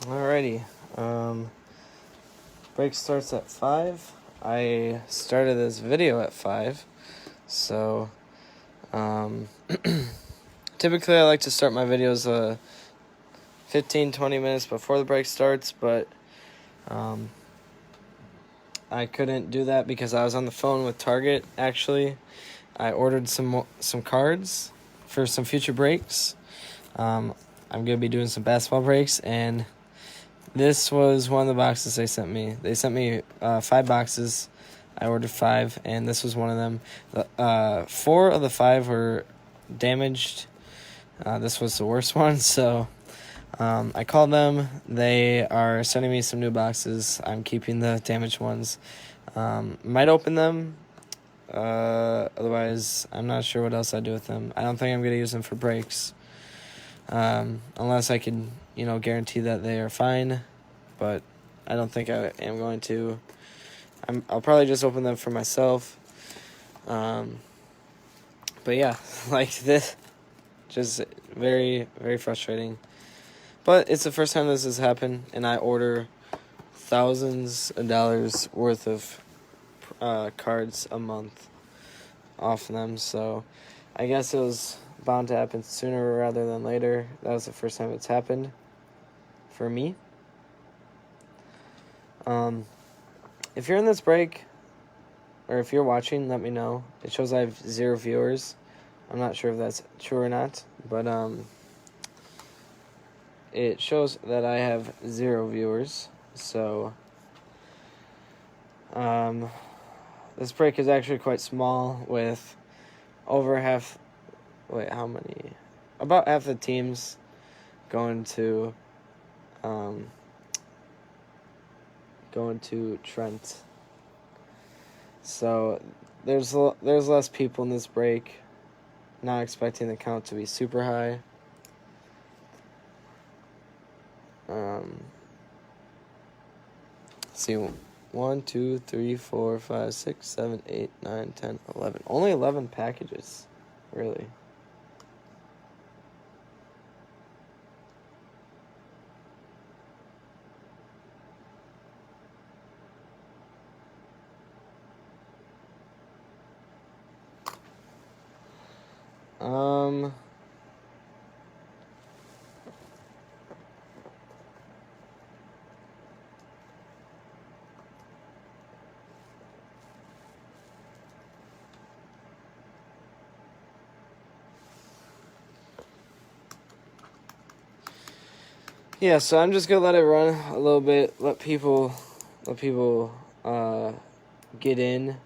Alrighty. Break starts at 5. I started this video at 5. So, typically I like to start my videos 15-20 minutes before the break starts, but I couldn't do that because I was on the phone with Target, actually. I ordered some cards for some future breaks. I'm going to be doing some basketball breaks, and this was one of the boxes they sent me. They sent me 5 boxes. I ordered 5, and this was one of them. 4 of the 5 were damaged. This was the worst one, so I called them. They are sending me some new boxes. I'm keeping the damaged ones. Might open them. Otherwise, I'm not sure what else I'd do with them. I don't think I'm going to use them for breaks. Unless I can, guarantee that they are fine. But I don't think I am going to. I'll probably just open them for myself. But yeah, like this, just very, very frustrating. But it's the first time this has happened, and I order thousands of dollars worth of cards a month off them, so I guess it was bound to happen sooner rather than later. That was the first time it's happened for me. If you're in this break, or if you're watching, let me know. It shows I have 0 viewers. I'm not sure if that's true or not, but it shows that I have 0 viewers. So this break is actually quite small, with over half. Wait, how many? About half the teams going to Trent. So there's less people in this break. Not expecting the count to be super high. See, 1, 2, 3, 4, 5, 6, 7, 8, 9, 10, 11. Only 11 packages, really. Yeah, so I'm just gonna let it run a little bit, let people get into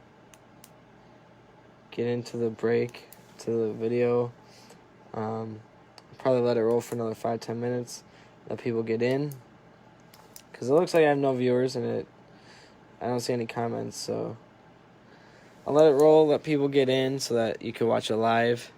the break, to the video. Probably let it roll for another 5-10 minutes, let people get in, because it looks like I have no viewers, and I don't see any comments, so I'll let it roll, let people get in so that you can watch it live.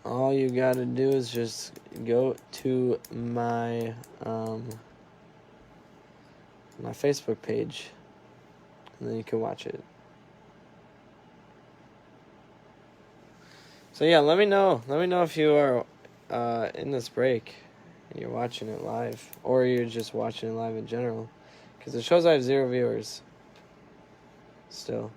All you gotta do is just go to my my Facebook page, and then you can watch it. So yeah, let me know if you are in this break and you're watching it live, or you're just watching it live in general, because it shows I have 0 viewers still.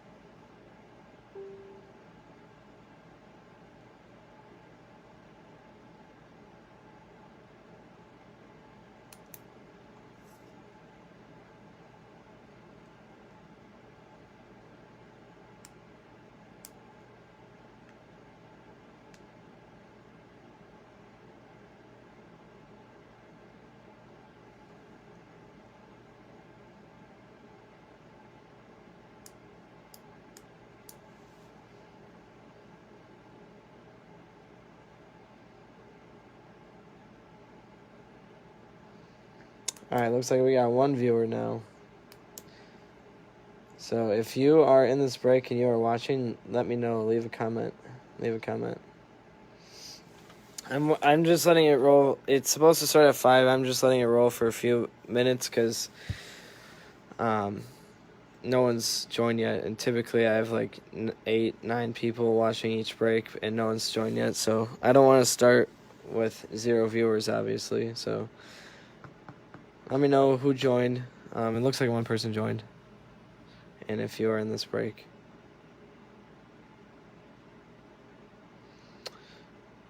Alright, looks like we got 1 viewer now. So if you are in this break and you are watching, let me know. Leave a comment. I'm just letting it roll. It's supposed to start at 5. I'm just letting it roll for a few minutes because no one's joined yet, and typically I have like 8, 9 people watching each break, and no one's joined yet. So I don't want to start with 0 viewers, obviously. So let me know who joined. It looks like one person joined, and if you are in this break.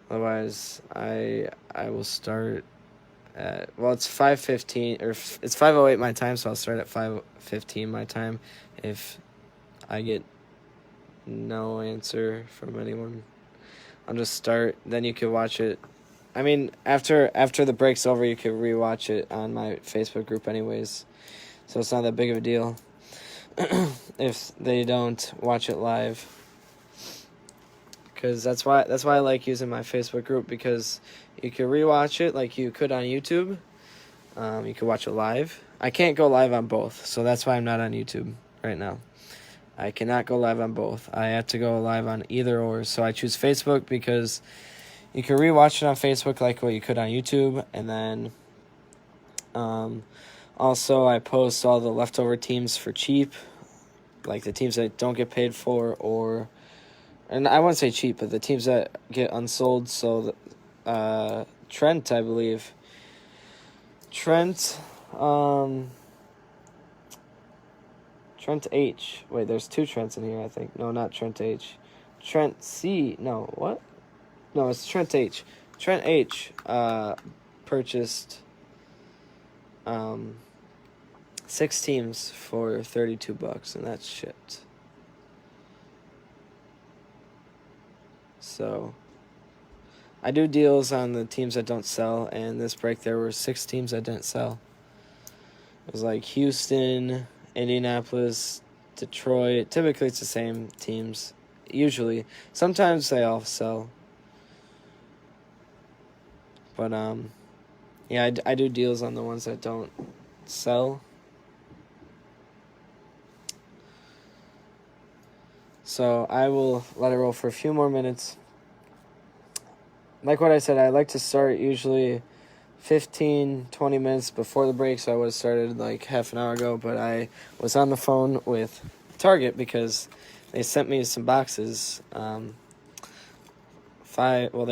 Otherwise, I will start at, well, it's 5:15 or it's 5:08 my time, so I'll start at 5:15 my time. If I get no answer from anyone, I'll just start. Then you can watch it. I mean, after the break's over, you can rewatch it on my Facebook group, anyways. So it's not that big of a deal if they don't watch it live. Because that's why I like using my Facebook group, because you can rewatch it like you could on YouTube. You can watch it live. I can't go live on both, so that's why I'm not on YouTube right now. I cannot go live on both. I have to go live on either or. So I choose Facebook because you can rewatch it on Facebook like what you could on YouTube. And then also I post all the leftover teams for cheap, like the teams that don't get paid for, and I wouldn't say cheap, but the teams that get unsold. So Trent, I believe. Trent H. Wait, there's 2 Trents in here, I think. No, not Trent H. Trent C. No, what? No, it's Trent H. Trent H. Purchased 6 teams for $32, and that's shipped. So I do deals on the teams that don't sell, and this break there were 6 teams that didn't sell. It was like Houston, Indianapolis, Detroit. Typically it's the same teams. Usually. Sometimes they all sell. But yeah, I do deals on the ones that don't sell. So I will let it roll for a few more minutes. Like what I said, I like to start usually 15, 20 minutes before the break, so I would have started like half an hour ago, but I was on the phone with Target because they sent me some boxes. They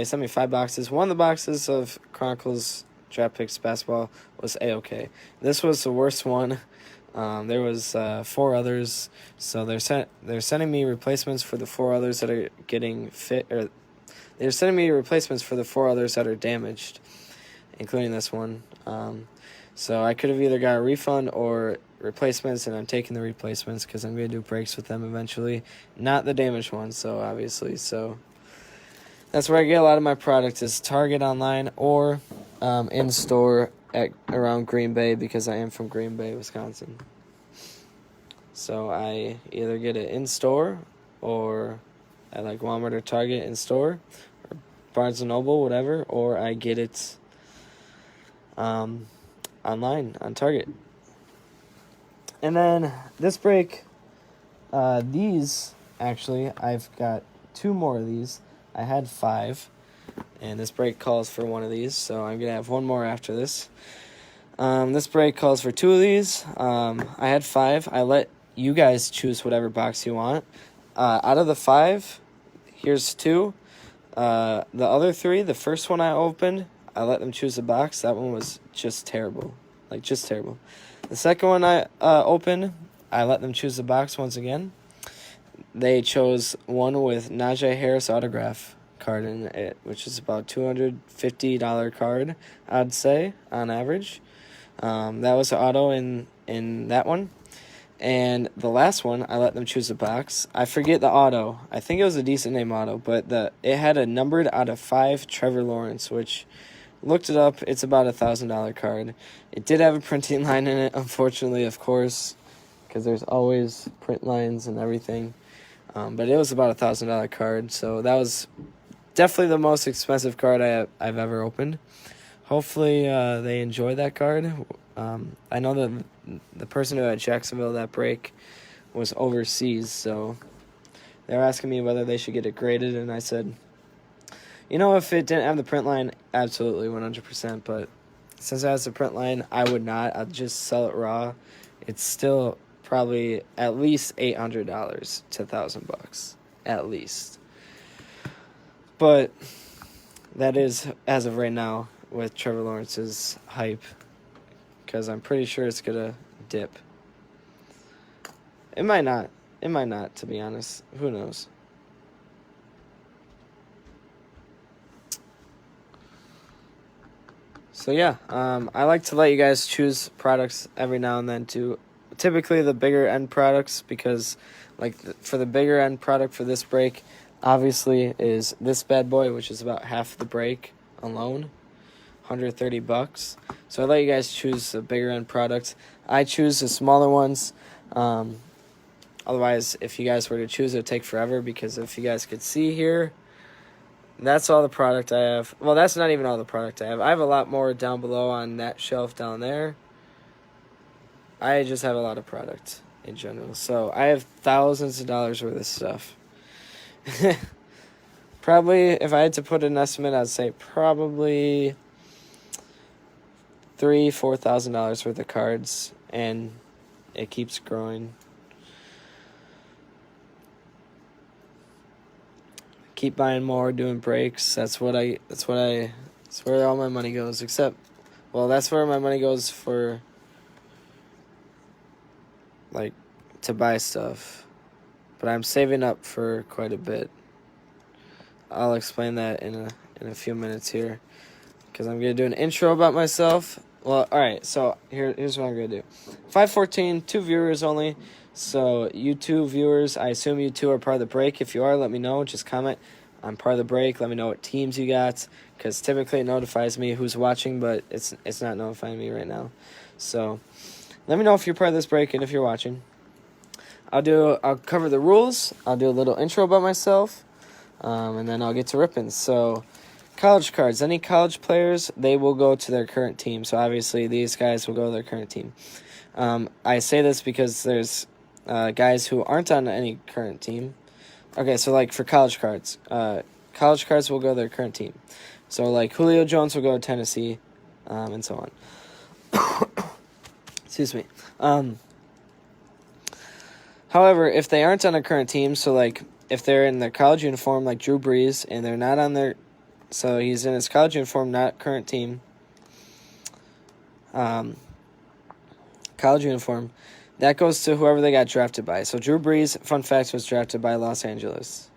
sent me 5 boxes. One of the boxes of Chronicles Draft Picks Basketball was A-OK. This was the worst one. There was 4 others, so they're sending me replacements for the 4 others that are getting fit, or they're sending me replacements for the 4 others that are damaged, including this one. So I could have either got a refund or replacements, and I'm taking the replacements because I'm going to do breaks with them eventually. Not the damaged ones, so obviously. So that's where I get a lot of my product, is Target online or in-store at around Green Bay, because I am from Green Bay, Wisconsin. So I either get it in-store or at like Walmart or Target in-store, or Barnes & Noble, whatever, or I get it online on Target. And then this break, I've got 2 more of these. I had 5, and this break calls for 1 of these, so I'm going to have 1 more after this. This break calls for 2 of these. I had 5. I let you guys choose whatever box you want. Out of the 5, here's 2. The other 3, the first one I opened, I let them choose a box. That one was just terrible. Like, just terrible. The second one I opened, I let them choose the box once again. They chose one with Najee Harris autograph card in it, which is about $250 card, I'd say, on average. That was the auto in that one. And the last one, I let them choose a box. I forget the auto. I think it was a decent name auto, but it had a numbered out of 5 Trevor Lawrence, which, looked it up, it's about $1,000 card. It did have a printing line in it, unfortunately, of course, because there's always print lines and everything. But it was about $1,000 card, so that was definitely the most expensive card I've ever opened. Hopefully they enjoy that card. I know that the person who had Jacksonville that break was overseas, so they were asking me whether they should get it graded, and I said, You know, if it didn't have the print line, absolutely 100%. But since it has the print line, I would not. I'd just sell it raw. It's still probably at least $800 to $1,000, at least. But that is as of right now with Trevor Lawrence's hype, because I'm pretty sure it's gonna dip. It might not. It might not, to be honest. Who knows? So yeah, I like to let you guys choose products every now and then too. Typically the bigger end products, because like for the bigger end product for this break, obviously is this bad boy, which is about half the break alone, $130. So I let you guys choose the bigger end products. I choose the smaller ones. Otherwise, if you guys were to choose, it would take forever, because if you guys could see here, that's all the product I have. Well, that's not even all the product I have. I have a lot more down below on that shelf down there. I just have a lot of product in general. So I have thousands of dollars worth of stuff. Probably, if I had to put an estimate, I'd say probably $3,000-$4,000 worth of cards, and it keeps growing. Keep buying more, doing breaks. That's where all my money goes. Except, well, that's where my money goes for, like, to buy stuff. But I'm saving up for quite a bit. I'll explain that in a few minutes here, because I'm gonna do an intro about myself. Well, all right. So here's what I'm gonna do. 514, 2 viewers only. So you 2 viewers, I assume you 2 are part of the break. If you are, let me know. Just comment, I'm part of the break. Let me know what teams you got, because typically it notifies me who's watching, but it's not notifying me right now. So let me know if you're part of this break and if you're watching. I'll cover the rules. I'll do a little intro about myself, and then I'll get to ripping. So college cards. Any college players, they will go to their current team. So obviously these guys will go to their current team. I say this because there's guys who aren't on any current team. Okay, so like for college cards will go to their current team. So like Julio Jones will go to Tennessee, and so on. Excuse me. However, if they aren't on a current team, so like if they're in their college uniform, like Drew Brees, and they're not on their, so he's in his college uniform, not current team, college uniform, that goes to whoever they got drafted by. So Drew Brees, fun fact, was drafted by Los Angeles,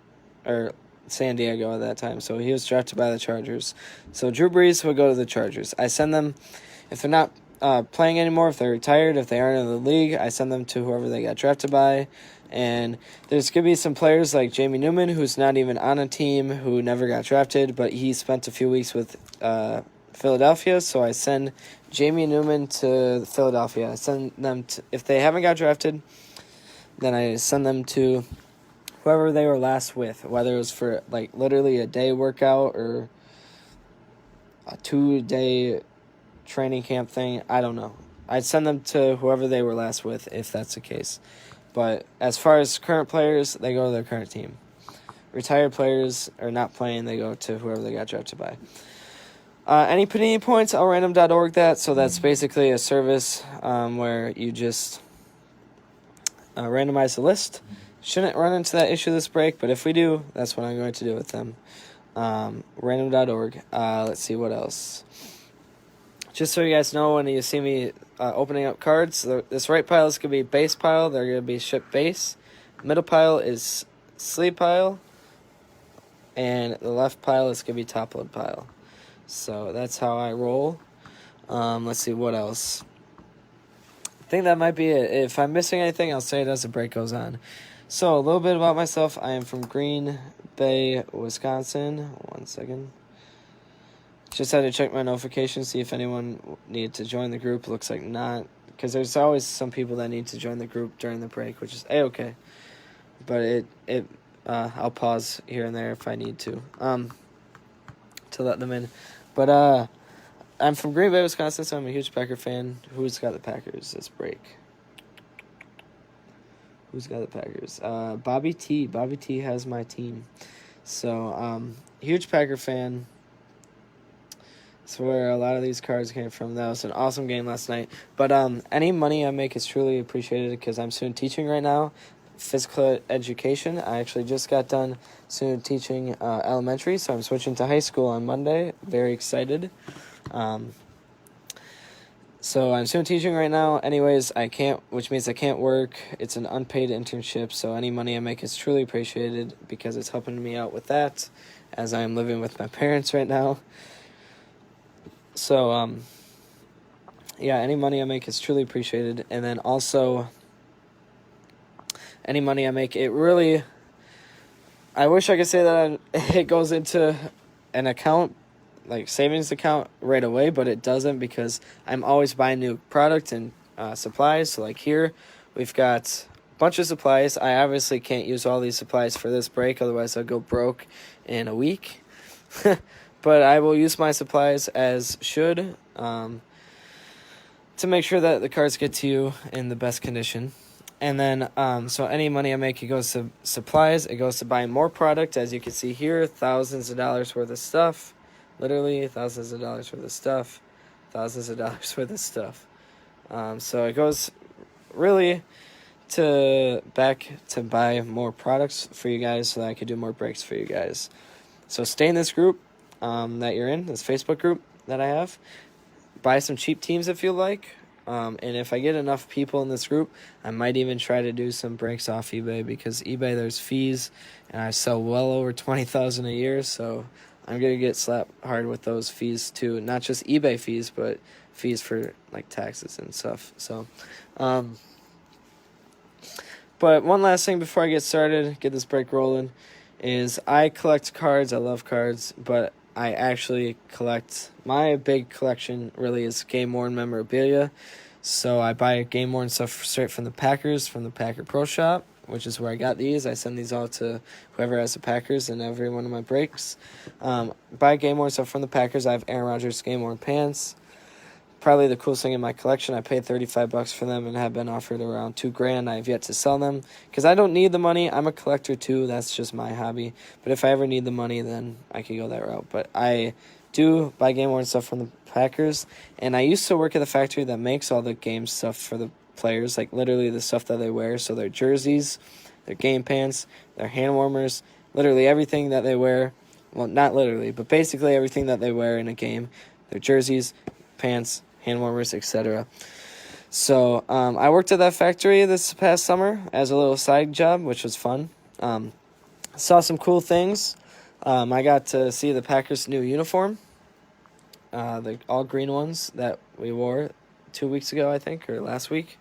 or San Diego at that time. So he was drafted by the Chargers. So Drew Brees would go to the Chargers. I send them, if they're not playing anymore, if they're retired, if they aren't in the league, I send them to whoever they got drafted by. And there's going to be some players like Jamie Newman, who's not even on a team, who never got drafted, but he spent a few weeks with Philadelphia, so I send Jamie Newman to Philadelphia. I send them to, if they haven't got drafted, then I send them to whoever they were last with, whether it was for like literally a day workout or a 2-day training camp thing. I don't know. I'd send them to whoever they were last with if that's the case. But as far as current players, they go to their current team. Retired players are not playing, they go to whoever they got drafted by. Any Panini points, I'll random.org that. So that's basically a service where you just randomize the list. Shouldn't run into that issue this break, but if we do, that's what I'm going to do with them. Random.org. Let's see what else. Just so you guys know, when you see me opening up cards, this right pile is going to be base pile. They're going to be shipped base. Middle pile is sleeve pile. And the left pile is going to be top load pile. So that's how I roll. Let's see what else. I think that might be it. If I'm missing anything, I'll say it as the break goes on. So a little bit about myself. I am from Green Bay, Wisconsin. 1 second. Just had to check my notifications, see if anyone needed to join the group. Looks like not, because there's always some people that need to join the group during the break, which is A-okay. But I'll pause here and there if I need to let them in. But I'm from Green Bay, Wisconsin, so I'm a huge Packer fan. Who's got the Packers this break? Who's got the Packers? Bobby T. Bobby T has my team. So, huge Packer fan. That's where a lot of these cards came from. That was an awesome game last night. But any money I make is truly appreciated because I'm student teaching right now, physical education. I actually just got done student teaching elementary, so I'm switching to high school on Monday. Very excited. So I'm student teaching right now. Anyways, which means I can't work. It's an unpaid internship, so any money I make is truly appreciated because it's helping me out with that, as I am living with my parents right now. So, yeah, any money I make is truly appreciated. And then also, any money I make, I wish I could say that it goes into an account, like savings account right away, but it doesn't because I'm always buying new product and supplies. So, like here, we've got a bunch of supplies. I obviously can't use all these supplies for this break, otherwise I'll go broke in a week. But I will use my supplies as should to make sure that the cards get to you in the best condition. And then, so any money I make, it goes to supplies. It goes to buying more product. As you can see here, thousands of dollars worth of stuff. Literally thousands of dollars worth of stuff. Thousands of dollars worth of stuff. So it goes really back to buy more products for you guys so that I could do more breaks for you guys. So stay in this group that you're in, this Facebook group that I have. Buy some cheap teams if you like. And if I get enough people in this group, I might even try to do some breaks off eBay because eBay, there's fees, and I sell well over $20,000 a year, so I'm going to get slapped hard with those fees too. Not just eBay fees, but fees for like taxes and stuff. So, but one last thing before I get started, get this break rolling, is I collect cards. I love cards, but I actually my big collection really is game-worn memorabilia. So I buy game-worn stuff straight from the Packers, from the Packer Pro Shop, which is where I got these. I send these all to whoever has the Packers in every one of my breaks. Buy game-worn stuff from the Packers. I have Aaron Rodgers game-worn pants. Probably the coolest thing in my collection. I paid $35 for them and have been offered around $2,000. I have yet to sell them because I don't need the money. I'm a collector too. That's just my hobby. But if I ever need the money, then I can go that route. But I do buy game-worn stuff from the Packers, and I used to work at the factory that makes all the game stuff for the players, like literally the stuff that they wear. So their jerseys, their game pants, their hand warmers, literally everything that they wear. Well, not literally, but basically everything that they wear in a game. Their jerseys, pants, hand warmers, etc. So I worked at that factory this past summer as a little side job, which was fun. Saw some cool things. I got to see the Packers' new uniform, the all green ones that we wore 2 weeks ago, I think, or last week.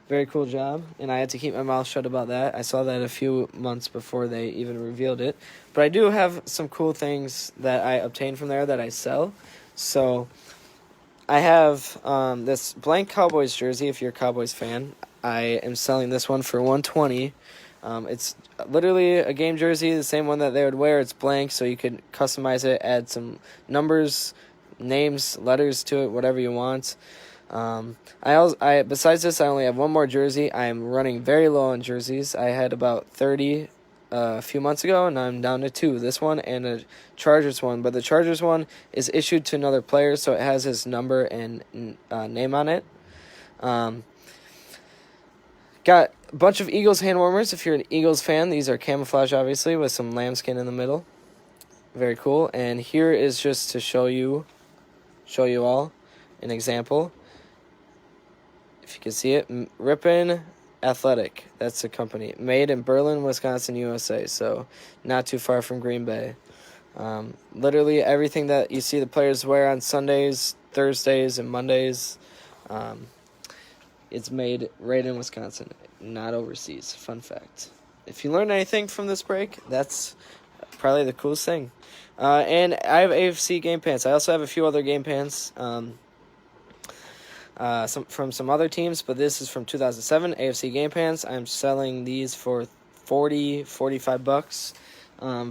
Very cool job, and I had to keep my mouth shut about that. I saw that a few months before they even revealed it. But I do have some cool things that I obtained from there that I sell. So I have this blank Cowboys jersey. If you're a Cowboys fan, I am selling this one for $120. It's literally a game jersey, the same one that they would wear. It's blank, so you could customize it, add some numbers, names, letters to it, whatever you want. Besides this, I only have one more jersey. I am running very low on jerseys. I had about 30 a few months ago, and I'm down to 2. This one and a Chargers one. But the Chargers one is issued to another player, so it has his number and name on it. Got a bunch of Eagles hand warmers. If you're an Eagles fan, these are camouflage, obviously, with some lambskin in the middle. Very cool. And here is just to show you all an example. If you can see it, Ripon Athletic. That's the company. Made in Berlin, Wisconsin, USA. So not too far from Green Bay. Literally everything that you see the players wear on Sundays, Thursdays, and Mondays, it's made right in Wisconsin, not overseas. Fun fact. If you learned anything from this break, that's probably the coolest thing. And I have AFC game pants. I also have a few other game pants. From some other teams, but this is from 2007 AFC game pants. I'm selling these for $45.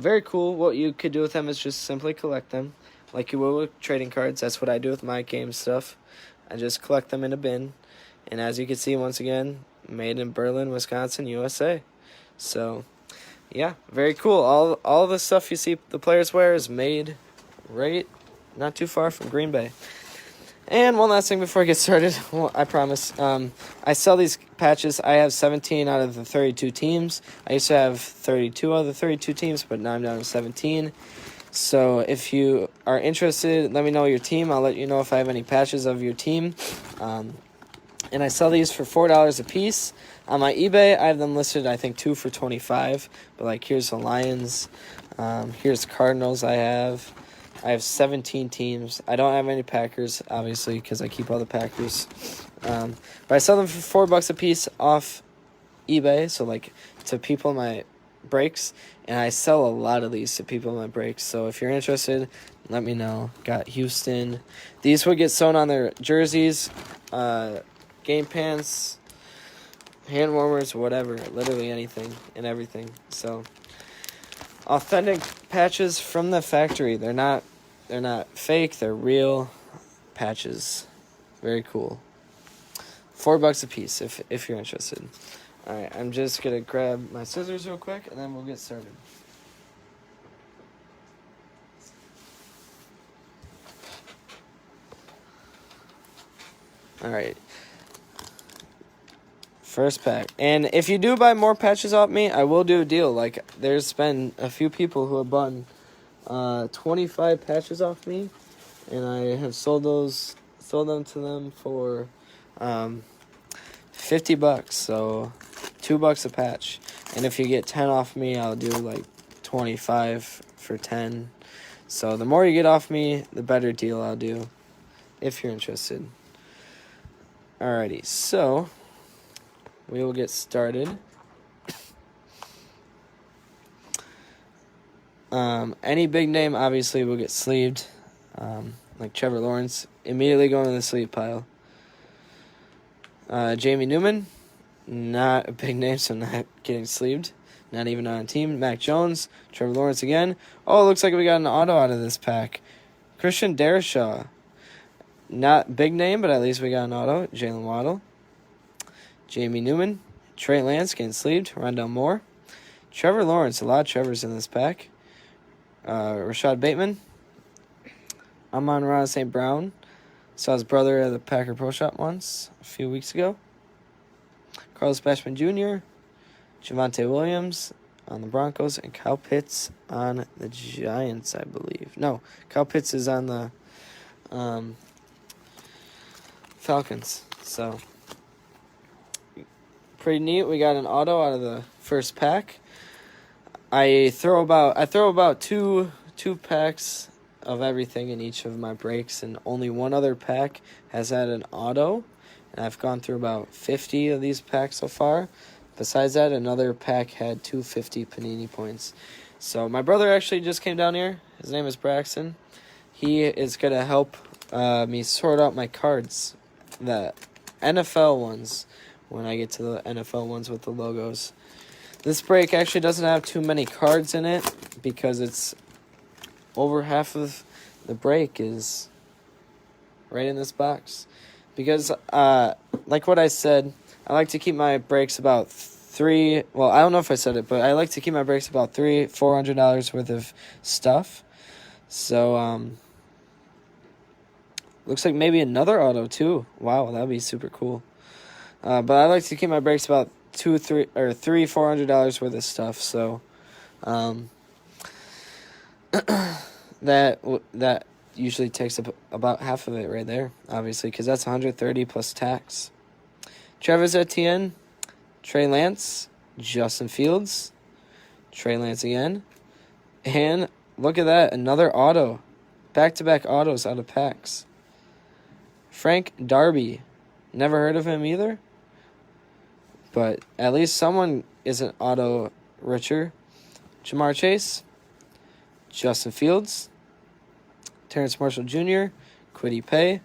Very cool. What you could do with them is just simply collect them like you would with trading cards. That's what I do with my game stuff. I just collect them in a bin, and as you can see, once again, made in Berlin, Wisconsin, USA. So yeah, very cool. All the stuff you see the players wear is made right not too far from Green Bay. And one last thing before I get started, well, I promise. I sell these patches. I have 17 out of the 32 teams. I used to have 32 out of the 32 teams, but now I'm down to 17. So if you are interested, let me know your team. I'll let you know if I have any patches of your team. And I sell these for $4 a piece. On my eBay, I have them listed, I think, 2 for $25. But, like, here's the Lions. Here's Cardinals I have 17 teams. I don't have any Packers, obviously, because I keep all the Packers. But I sell them for $4 a piece off eBay. So, like, to people in my breaks. And I sell a lot of these to people in my breaks. So, if you're interested, let me know. Got Houston. These would get sewn on their jerseys. Game pants, hand warmers, whatever, literally anything and everything. So, authentic patches from the factory. They're not fake. They're real patches. Very cool. $4 a piece if you're interested. All right, I'm just gonna grab my scissors real quick and then we'll get started. All right. First pack. And if you do buy more patches off me, I will do a deal. Like, there's been a few people who have bought 25 patches off me, and I have sold them to them for $50. So $2 a patch. And if you get 10 off me, I'll do like 25 for 10. So the more you get off me, the better deal I'll do if you're interested. Alrighty, so we will get started. Any big name obviously will get sleeved. Like Trevor Lawrence, immediately going to the sleeve pile. Jamie Newman, not a big name, so not getting sleeved. Not even on a team. Mac Jones, Trevor Lawrence again. Oh, it looks like we got an auto out of this pack. Christian Darrisaw, not big name, but at least we got an auto. Jalen Waddle. Jamie Newman, Trey Lance getting sleeved, Rondell Moore, Trevor Lawrence, a lot of Trevors in this pack, Rashad Bateman, Amon-Ra St. Brown, saw his brother at the Packer Pro Shop once, a few weeks ago, Carlos Basham Jr., Javonte Williams on the Broncos, and Kyle Pitts on the Giants, I believe. No, Kyle Pitts is on the Falcons, so pretty neat. We got an auto out of the first pack. I throw about two packs of everything in each of my breaks, and only one other pack has had an auto. And I've gone through about 50 of these packs so far. Besides that, another pack had 250 Panini points. So my brother actually just came down here. His name is Braxton. He is going to help me sort out my cards, the NFL ones, when I get to the NFL ones with the logos. This break actually doesn't have too many cards in it because it's over half of the break is right in this box. Because, like what I said, I like to keep my breaks about I don't know if I said it, but I like to keep my breaks about $400 worth of stuff. So, looks like maybe another auto too. Wow, that'd be super cool. But I like to keep my breaks about $400 worth of stuff. So, that usually takes up about half of it right there, obviously, because that's $130 plus tax. Travis Etienne, Trey Lance, Justin Fields, Trey Lance again, and look at that, another auto, back-to-back autos out of packs. Frank Darby, never heard of him either. But at least someone is an auto richer. Jamar Chase, Justin Fields, Terrence Marshall Jr., Kwity Paye,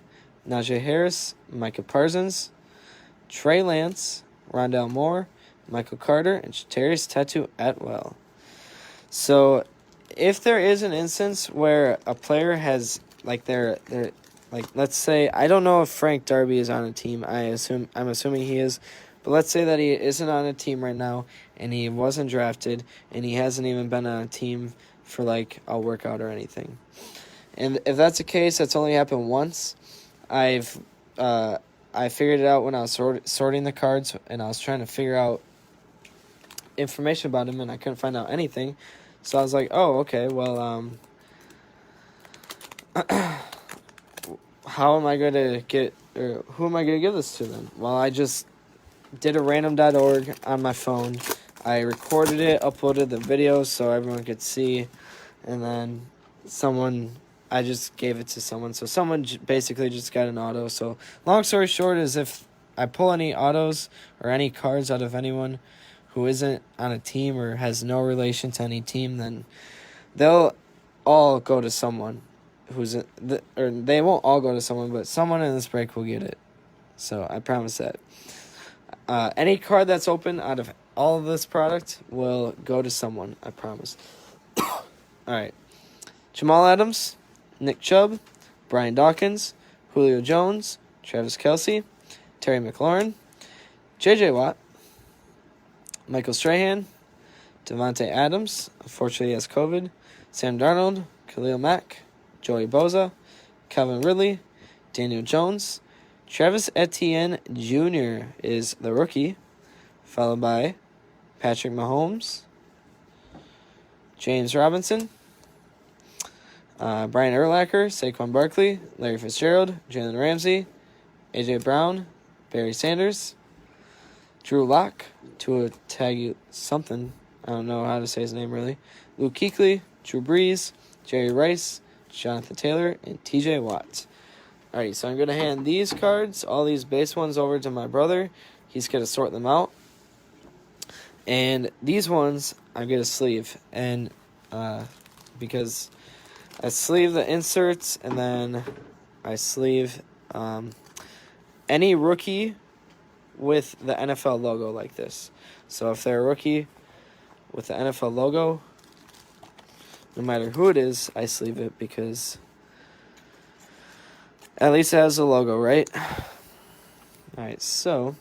Najee Harris, Micah Parsons, Trey Lance, Rondell Moore, Michael Carter, and Shatarius Tattoo Atwell. So, if there is an instance where a player has like let's say, I don't know if Frank Darby is on a team. I'm assuming he is, But let's say that he isn't on a team right now, and he wasn't drafted, and he hasn't even been on a team for like a workout or anything. And if that's the case, that's only happened once. I figured it out when I was sorting the cards, and I was trying to figure out information about him, and I couldn't find out anything. So I was like, oh, okay, well, how am I going to get, or who am I going to give this to then? Well, I just did a random.org on my phone. I recorded it, uploaded the video so everyone could see, and then I just gave it to someone. So someone basically just got an auto. So long story short is if I pull any autos or any cards out of anyone who isn't on a team or has no relation to any team, then they'll all go to someone or they won't all go to someone, but someone in this break will get it. So I promise that. Any card that's open out of all of this product will go to someone. I promise. All right. Jamal Adams, Nick Chubb, Brian Dawkins, Julio Jones, Travis Kelce, Terry McLaurin, J.J. Watt, Michael Strahan, Devontae Adams, unfortunately he has COVID, Sam Darnold, Khalil Mack, Joey Bosa, Calvin Ridley, Daniel Jones, Travis Etienne Jr. is the rookie, followed by Patrick Mahomes, James Robinson, Brian Urlacher, Saquon Barkley, Larry Fitzgerald, Jalen Ramsey, A.J. Brown, Barry Sanders, Drew Lock, Tua Tagu something, I don't know how to say his name really, Luke Kuechly, Drew Brees, Jerry Rice, Jonathan Taylor, and T.J. Watt. Alright, so I'm going to hand these cards, all these base ones, over to my brother. He's going to sort them out. And these ones I'm going to sleeve. And because I sleeve the inserts, and then I sleeve any rookie with the NFL logo like this. So if they're a rookie with the NFL logo, no matter who it is, I sleeve it because at least it has the logo, right? Alright, so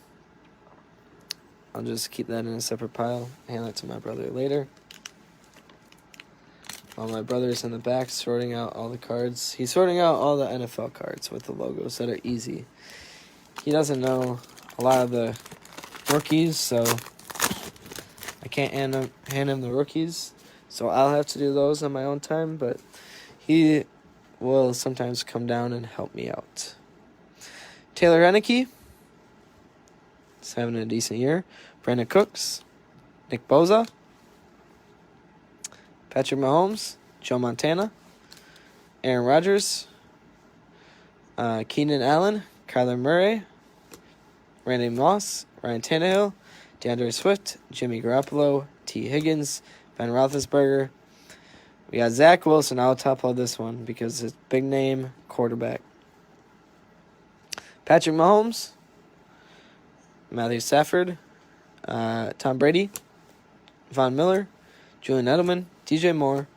I'll just keep that in a separate pile, hand that to my brother later. While my brother's in the back sorting out all the cards. He's sorting out all the NFL cards with the logos that are easy. He doesn't know a lot of the rookies, so I can't hand him the rookies. So I'll have to do those on my own time, but he will sometimes come down and help me out. Taylor Heineke is having a decent year. Brandon Cooks, Nick Bosa, Patrick Mahomes, Joe Montana, Aaron Rodgers, Keenan Allen, Kyler Murray, Randy Moss, Ryan Tannehill, DeAndre Swift, Jimmy Garoppolo, T. Higgins, Ben Roethlisberger. We got Zach Wilson. I'll top load this one because it's big name quarterback. Patrick Mahomes, Matthew Stafford, Tom Brady, Von Miller, Julian Edelman, DJ Moore,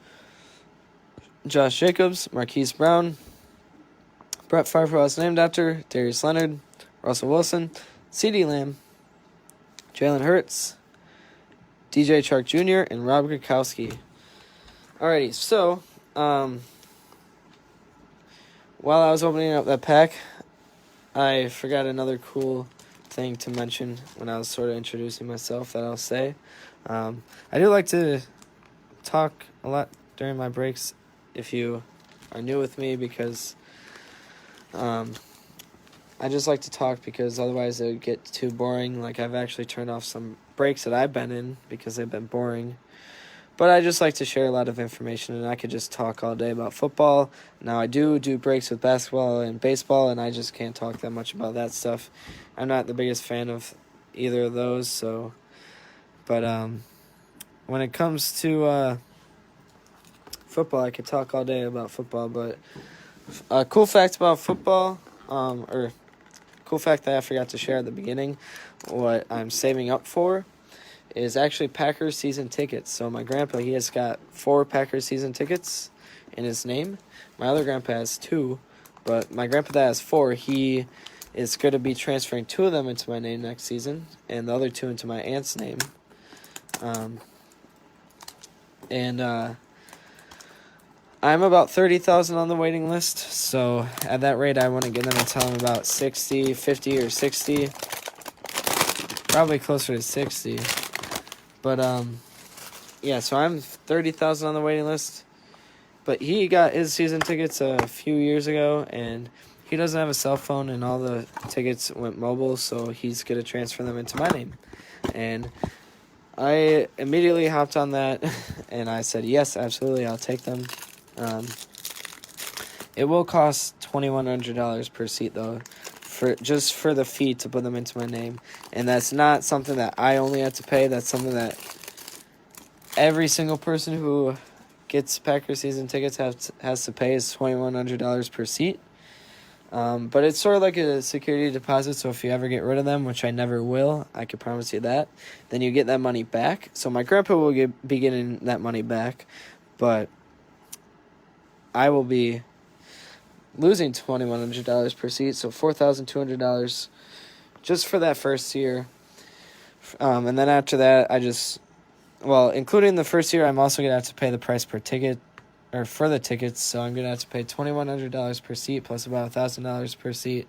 Josh Jacobs, Marquise Brown, Brett Favre, was named after, Darius Leonard, Russell Wilson, CeeDee Lamb, Jalen Hurts, DJ Chark Jr., and Rob Gronkowski. Alrighty, so while I was opening up that pack, I forgot another cool thing to mention when I was sort of introducing myself that I'll say. I do like to talk a lot during my breaks if you are new with me because I just like to talk because otherwise it would get too boring. Like I've actually turned off some breaks that I've been in because they've been boring. But I just like to share a lot of information, and I could just talk all day about football. Now, I do breaks with basketball and baseball, and I just can't talk that much about that stuff. I'm not the biggest fan of either of those, so... But when it comes to football, I could talk all day about football, but a cool fact about football, or cool fact that I forgot to share at the beginning, what I'm saving up for, is actually Packers season tickets. So my grandpa, he has got 4 Packers season tickets in his name. My other grandpa has 2, but my grandpa that has 4, he is going to be transferring 2 of them into my name next season, and the other 2 into my aunt's name. I'm about 30,000 on the waiting list, so at that rate, I want to get them until I'm about 60, 50, or 60. Probably closer to 60. But, yeah, so I'm 30,000 on the waiting list. But he got his season tickets a few years ago, and he doesn't have a cell phone, and all the tickets went mobile, so he's going to transfer them into my name. And I immediately hopped on that, and I said, yes, absolutely, I'll take them. It will cost $2,100 per seat, though, for the fee to put them into my name. And that's not something that I only have to pay. That's something that every single person who gets Packers season tickets has to pay, is $2,100 per seat. But it's sort of like a security deposit, so if you ever get rid of them, which I never will, I can promise you that, then you get that money back. So my grandpa will be getting that money back, but I will be losing $2,100 per seat, so $4,200 just for that first year. And then after that, including the first year, I'm also going to have to pay the price per ticket, or for the tickets, so I'm going to have to pay $2,100 per seat plus about $1,000 per seat.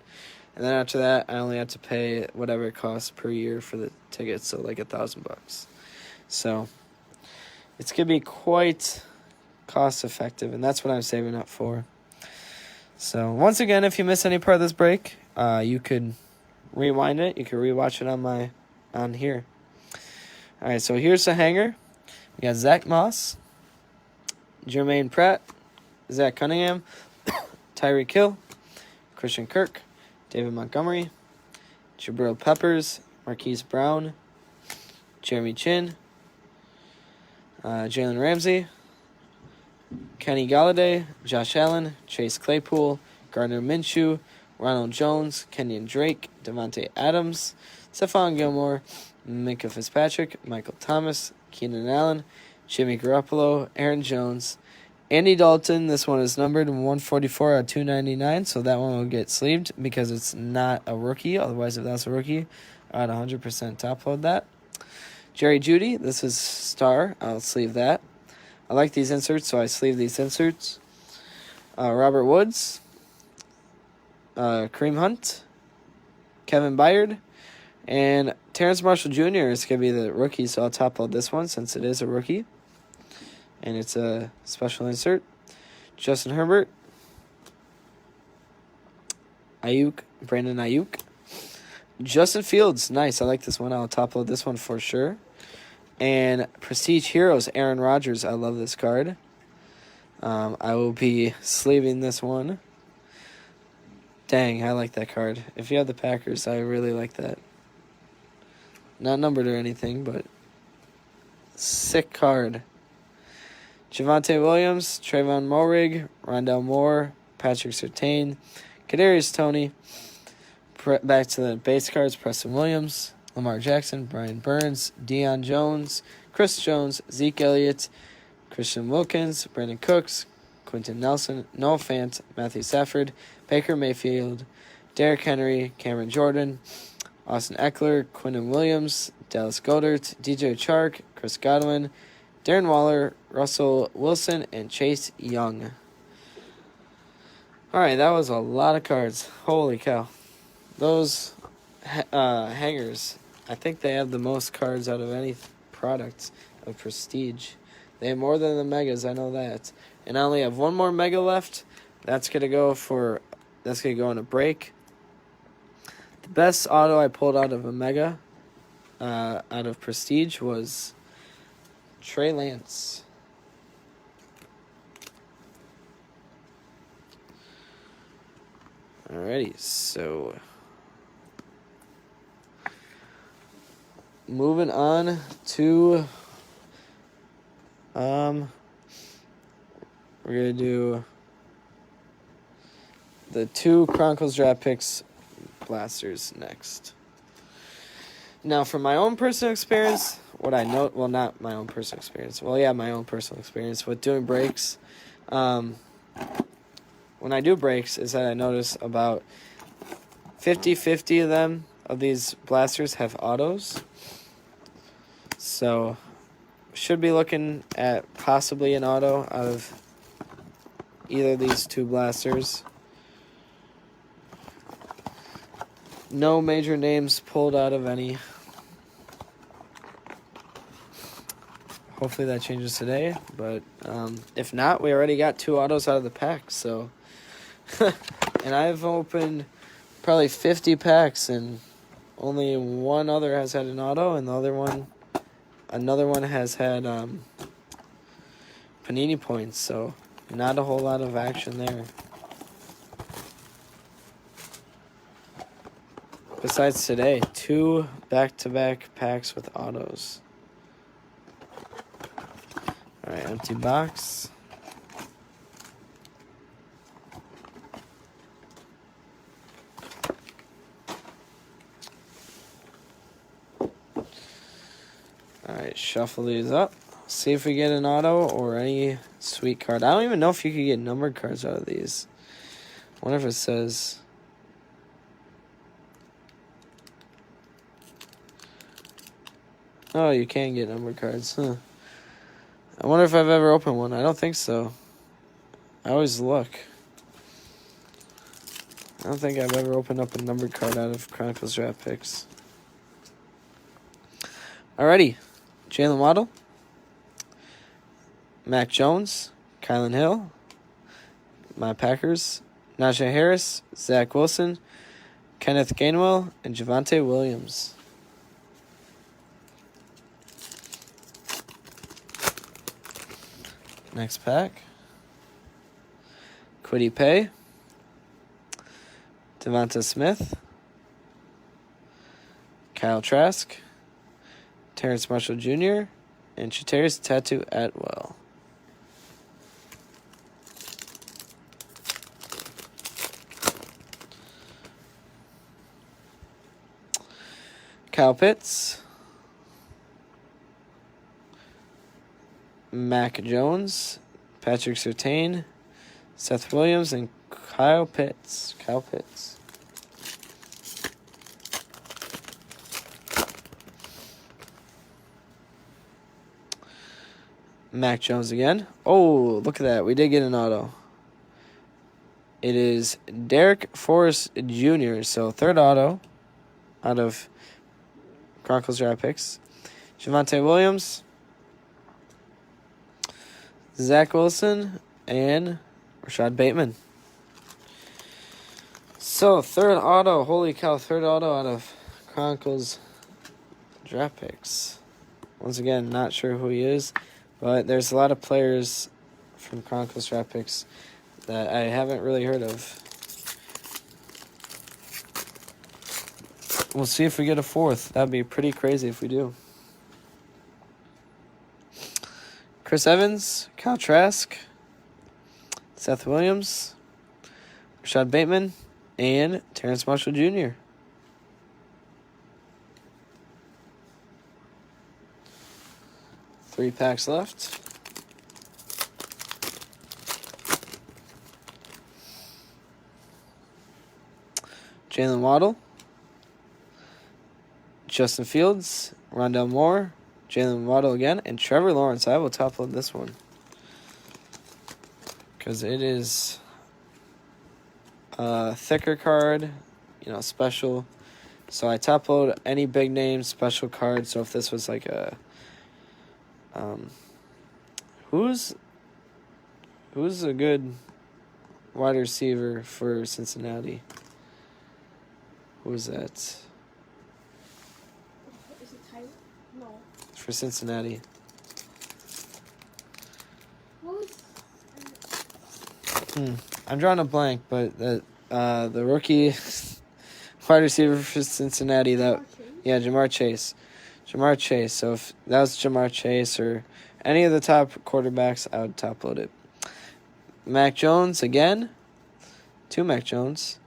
And then after that, I only have to pay whatever it costs per year for the tickets, so like $1,000. So it's going to be quite cost effective, and that's what I'm saving up for. So once again, if you miss any part of this break, you could rewind it. You could rewatch it on here. All right, so here's the hanger. We got Zach Moss, Jermaine Pratt, Zach Cunningham, Tyreek Hill, Christian Kirk, David Montgomery, Jabril Peppers, Marquise Brown, Jeremy Chin, Jalen Ramsey, Kenny Galladay, Josh Allen, Chase Claypool, Gardner Minshew, Ronald Jones, Kenyon Drake, Devontae Adams, Stephon Gilmore, Minka Fitzpatrick, Michael Thomas, Keenan Allen, Jimmy Garoppolo, Aaron Jones, Andy Dalton. This one is numbered 144 out of 299, so that one will get sleeved because it's not a rookie. Otherwise, if that's a rookie, I'd 100% top load that. Jerry Jeudy, this is star. I'll sleeve that. I like these inserts, so I sleeve these inserts. Robert Woods, Kareem Hunt, Kevin Byard, and Terrence Marshall Jr. is going to be the rookie, so I'll top load this one since it is a rookie. And it's a special insert. Justin Herbert, Brandon Ayuk. Justin Fields, nice. I like this one. I'll top load this one for sure. And Prestige Heroes, Aaron Rodgers. I love this card. I will be sleeving this one. Dang, I like that card. If you have the Packers, I really like that. Not numbered or anything, but sick card. Javonte Williams, Trayvon Moehrig, Rondell Moore, Patrick Surtain, Kadarius Toney. Back to the base cards, Preston Williams, Lamar Jackson, Brian Burns, Deion Jones, Chris Jones, Zeke Elliott, Christian Wilkins, Brandon Cooks, Quentin Nelson, Noah Fant, Matthew Stafford, Baker Mayfield, Derrick Henry, Cameron Jordan, Austin Eckler, Quinnen Williams, Dallas Goedert, DJ Chark, Chris Godwin, Darren Waller, Russell Wilson, and Chase Young. All right, that was a lot of cards. Holy cow. Those hangers, I think they have the most cards out of any product of Prestige. They have more than the Megas, I know that. And I only have one more Mega left. That's going to go in a break. The best auto I pulled out of a Mega, out of Prestige, was Trey Lance. Alrighty, so moving on to we're gonna do the 2 Chronicles draft picks blasters next. Now, from my own personal experience, what I know, well, not my own personal experience. Well, yeah, my own personal experience with doing breaks. When I do breaks, is that I notice about 50-50 of them, of these blasters, have autos. So, should be looking at possibly an auto out of either of these two blasters. No major names pulled out of any. Hopefully that changes today, but if not, we already got 2 autos out of the pack, so. And I've opened probably 50 packs, and only one other has had an auto, and another one has had Panini points, so not a whole lot of action there. Besides today, 2 back-to-back packs with autos. All right, empty box. All right, shuffle these up. See if we get an auto or any sweet card. I don't even know if you could get numbered cards out of these. I wonder if it says. Oh, you can get numbered cards, huh? I wonder if I've ever opened one. I don't think so. I always look. I don't think I've ever opened up a numbered card out of Chronicles draft picks. Alrighty. Jalen Waddle. Mac Jones. Kylan Hill. My Packers. Najee Harris. Zach Wilson. Kenneth Gainwell. And Javonte Williams. Next pack. Kwity Paye. Devonta Smith. Kyle Trask. Terrence Marshall Jr. And Chatarius Tattoo Atwell. Kyle Pitts. Mac Jones, Patrick Surtain, Seth Williams, and Kyle Pitts. Mac Jones again. Oh, look at that. We did get an auto. It is Derek Forrest Jr., so 3rd auto out of Chronicles draft picks. Javonte Williams, Zach Wilson, and Rashad Bateman. So, 3rd auto. Holy cow, 3rd auto out of Chronicles draft picks. Once again, not sure who he is, but there's a lot of players from Chronicles draft picks that I haven't really heard of. We'll see if we get a 4th. That'd be pretty crazy if we do. Chris Evans, Kyle Trask, Seth Williams, Rashad Bateman, and Terrence Marshall Jr. Three packs left. Jalen Waddle, Justin Fields, Rondell Moore, Jalen Waddle again, and Trevor Lawrence. I will top load this one because it is a thicker card, special. So I top load any big name special card. So if this was like a, who's a good wide receiver for Cincinnati? Who is that? Is it Tyler? No. For Cincinnati. I'm drawing a blank, but the rookie wide receiver for Cincinnati, Jamar Chase. Jamar Chase. So if that was Jamar Chase or any of the top quarterbacks, I would top load it. Mac Jones again. 2 Mac Jones.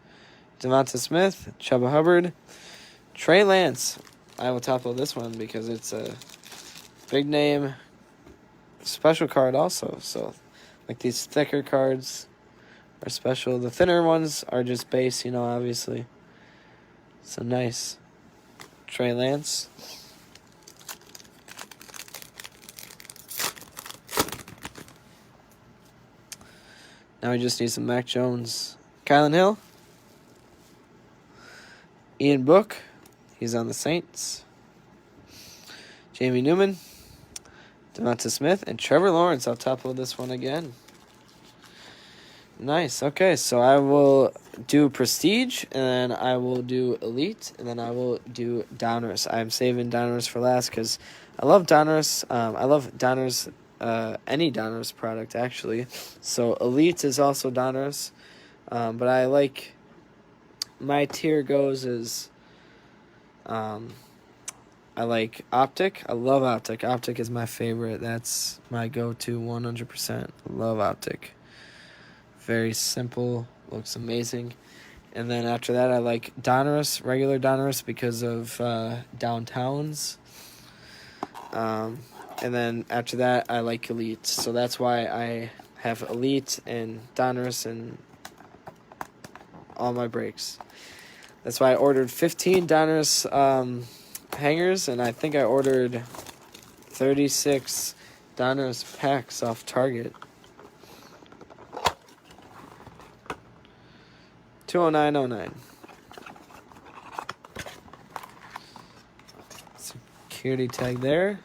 Devonta Smith, Chuba Hubbard, Trey Lance. I will top load this one because it's a big name special card also. So, like these thicker cards are special. The thinner ones are just base, obviously. So nice. Trey Lance. Now we just need some Mac Jones. Kylan Hill. Ian Book. He's on the Saints. Jamie Newman. Devonta Smith. And Trevor Lawrence. I'll top load this one again. Nice. Okay, so I will do Prestige, and then I will do Elite, and then I will do Downers. I'm saving Downers for last because I love Downers. I love Downers, any Downers product, actually. So Elite is also Downers, but I like, my tier goes is, I like Optic. I love Optic. Optic is my favorite. That's my go-to 100%. Love Optic. Very simple, looks amazing. And then after that, I like Donruss, regular Donruss, because of Downtowns. And then after that, I like Elite. So that's why I have Elite and Donruss and all my breaks. That's why I ordered 15 Donruss hangers, and I think I ordered 36 Donruss packs off Target. 20909. Security tag there.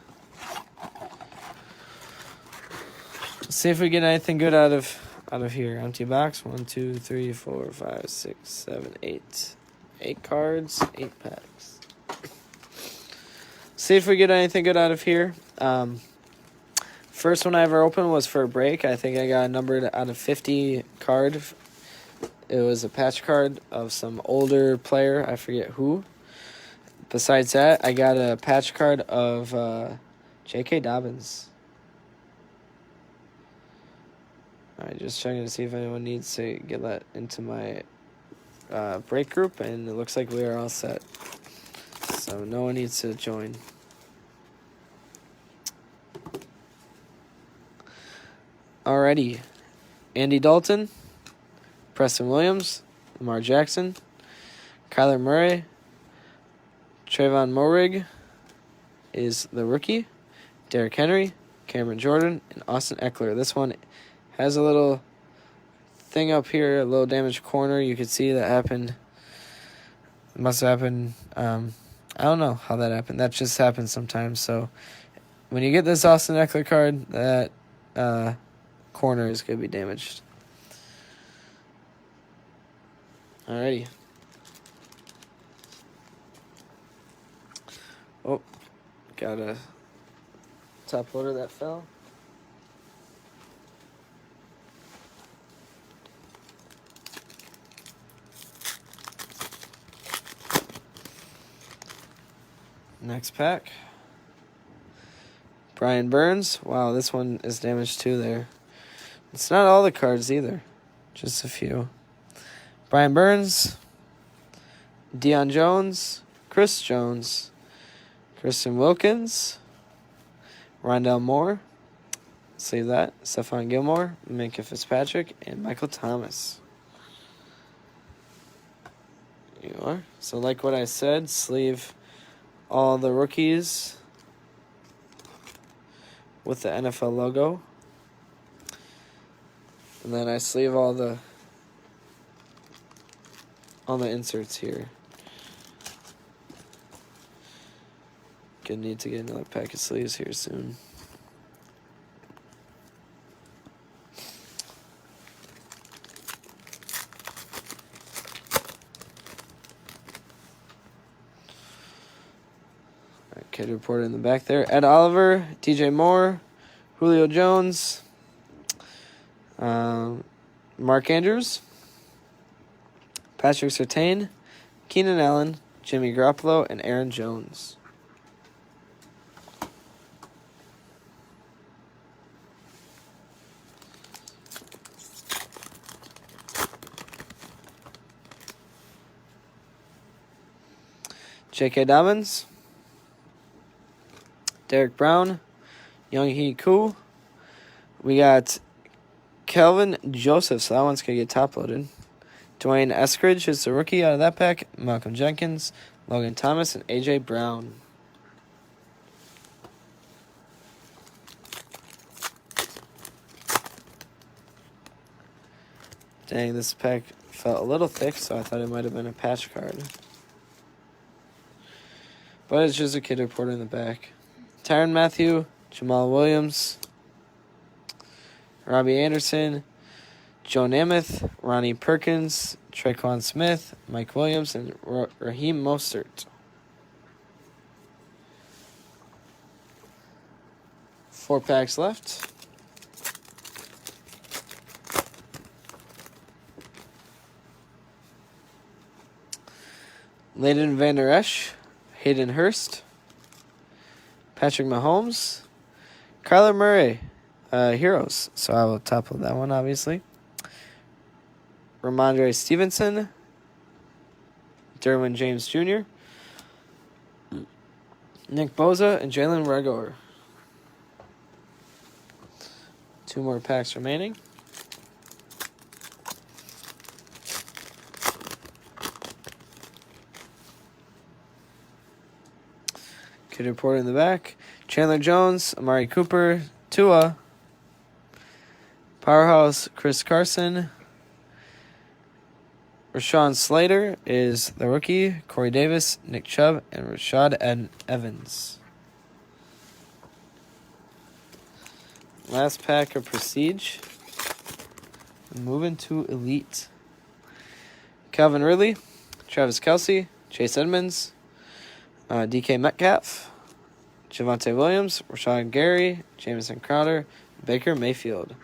Let's see if we get anything good out of here. Empty box. 1, 2, 3, 4, 5, 6, 7, 8. 8 cards, 8 packs. See if we get anything good out of here. First one I ever opened was for a break. I think I got a numbered out of 50 card. It was a patch card of some older player. I forget who. Besides that, I got a patch card of J.K. Dobbins. All right, just checking to see if anyone needs to get let into my break group, and it looks like we are all set. So no one needs to join. Alrighty. Andy Dalton. Preston Williams, Lamar Jackson, Kyler Murray, Trayvon Moehrig is the rookie, Derrick Henry, Cameron Jordan, and Austin Eckler. This one has a little thing up here, a little damaged corner. You can see that happened. It must have happened. I don't know how that happened. That just happens sometimes. So when you get this Austin Eckler card, that corner is going to be damaged. Alrighty. Oh, got a top loader that fell. Next pack. Brian Burns. Wow, this one is damaged too there. It's not all the cards either. Just a few. Brian Burns, Deion Jones, Chris Jones, Kristen Wilkins, Rondell Moore, save that, Stephon Gilmore, Minka Fitzpatrick, and Michael Thomas. There you are. So like what I said, sleeve all the rookies with the NFL logo. And then I sleeve all the inserts here. Gonna need to get another pack of sleeves here soon. Alright, kid reporter in the back there. Ed Oliver, DJ Moore, Julio Jones, Mark Andrews, Patrick Surtain, Keenan Allen, Jimmy Garoppolo, and Aaron Jones. J.K. Dobbins, Derek Brown, Young-Hee Koo. We got Kelvin Joseph, so that one's going to get top-loaded. Dwayne Eskridge is the rookie out of that pack. Malcolm Jenkins, Logan Thomas, and A.J. Brown. Dang, this pack felt a little thick, so I thought it might have been a patch card. But it's just a kid reporter in the back. Tyrann Mathieu, Jamal Williams, Robbie Anderson, Joe Namath, Ronnie Perkins, Traquan Smith, Mike Williams, and Raheem Mostert. 4 packs left. Leighton Vander Esch, Hayden Hurst, Patrick Mahomes, Kyler Murray, Heroes. So I will top load that one, obviously. Ramondre Stevenson, Derwin James Jr., Nick Bosa, and Jalen Reagor. 2 more packs remaining. Kid reporter in the back. Chandler Jones, Amari Cooper, Tua, Powerhouse Chris Carson. Rashawn Slater is the rookie. Corey Davis, Nick Chubb, and Rashad Evans. Last pack of Prestige. Moving to Elite. Calvin Ridley, Travis Kelce, Chase Edmonds, DK Metcalf, Javonte Williams, Rashawn Gary, Jamison Crowder, Baker Mayfield.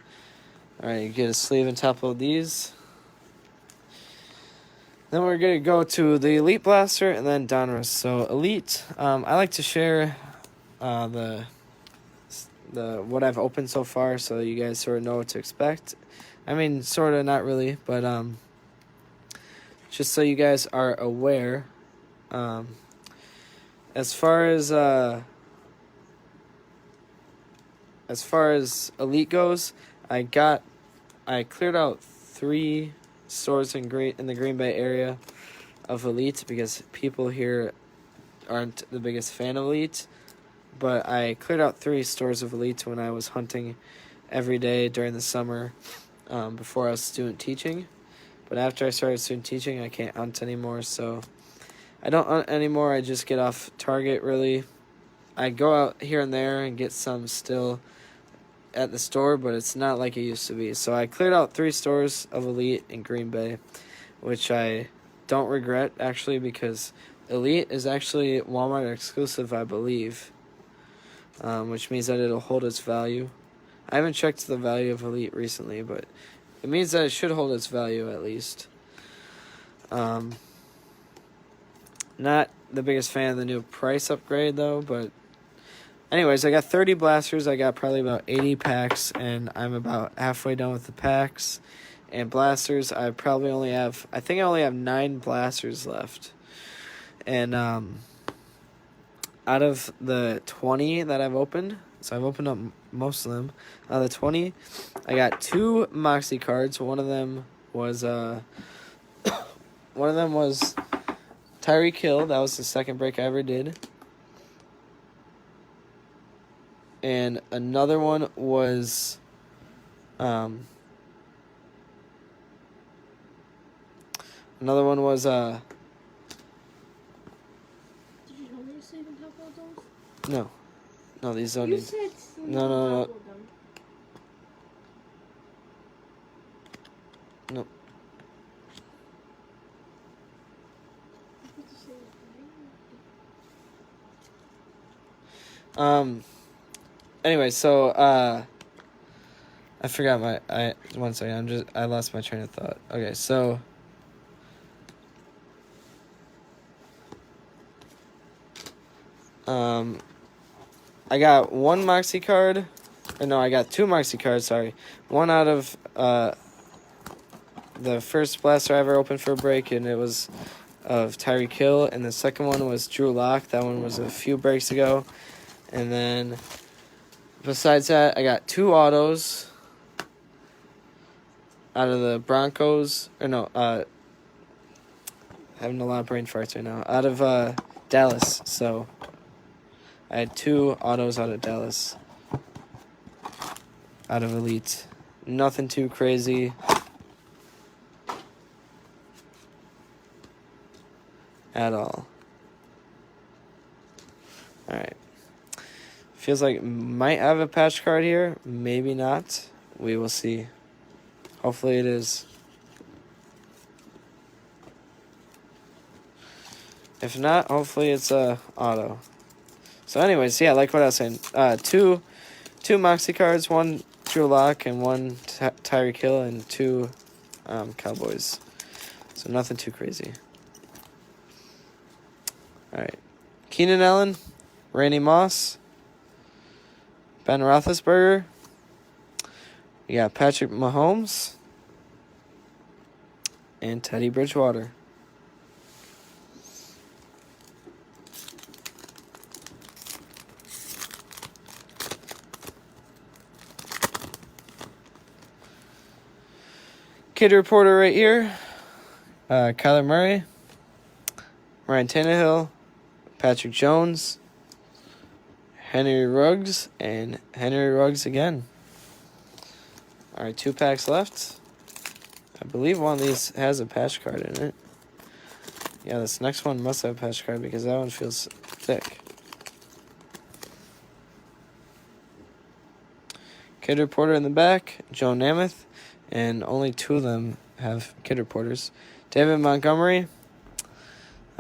All right, you get a sleeve and top load these. Then we're going to go to the Elite Blaster and then Donruss. So Elite, I like to share the what I've opened so far so you guys sort of know what to expect. I mean, sort of, not really, but just so you guys are aware. As far as Elite goes, I cleared out 3 stores in the Green Bay area of Elite because people here aren't the biggest fan of Elite. But I cleared out 3 stores of Elite when I was hunting every day during the summer before I was student teaching. But after I started student teaching, I can't hunt anymore, so I don't hunt anymore. I just get off target, really. I go out here and there and get some still at the store, but it's not like it used to be. So I cleared out 3 stores of Elite in Green Bay, which I don't regret, actually, because Elite is actually Walmart exclusive, I believe, which means that it'll hold its value. I haven't checked the value of Elite recently, but it means that it should hold its value at least. Not the biggest fan of the new price upgrade, though, but anyways, I got 30 blasters. I got probably about 80 packs, and I'm about halfway done with the packs. And blasters, I only have 9 blasters left. And out of the 20 that I've opened, so I've opened up most of them. Out of the 20, I got 2 Moxie cards. One of them was Tyreek Hill. That was the second break I ever did. And another one was Did you want me to save and top load those? No. No, these don't need. No. No. Anyway, so I forgot one second. I lost my train of thought. Okay, so I got one Moxie card. Or no, I got 2 Moxie cards, sorry. One out of the first blaster I ever opened for a break, and it was of Tyreek Hill, and the second one was Drew Lock. That one was a few breaks ago. And then besides that, I got 2 autos out of the Broncos, having a lot of brain farts right now. Out of Dallas, so I had 2 autos out of Dallas. Out of Elite. Nothing too crazy. At all. Alright. Feels like might have a patch card here. Maybe not. We will see. Hopefully it is. If not, hopefully it's a auto. So anyways, yeah, like what I was saying. Two Moxie cards, 1 Drew Lock and 1 Tyreek Hill, and 2 Cowboys. So nothing too crazy. Alright. Keenan Allen, Randy Moss, Ben Roethlisberger. We got Patrick Mahomes and Teddy Bridgewater. Kid reporter right here. Kyler Murray, Ryan Tannehill, Patrick Jones, Henry Ruggs, and Henry Ruggs again. All right, 2 packs left. I believe one of these has a patch card in it. Yeah, this next one must have a patch card because that one feels thick. Kid reporter in the back, Joe Namath, and only 2 of them have kid reporters. David Montgomery,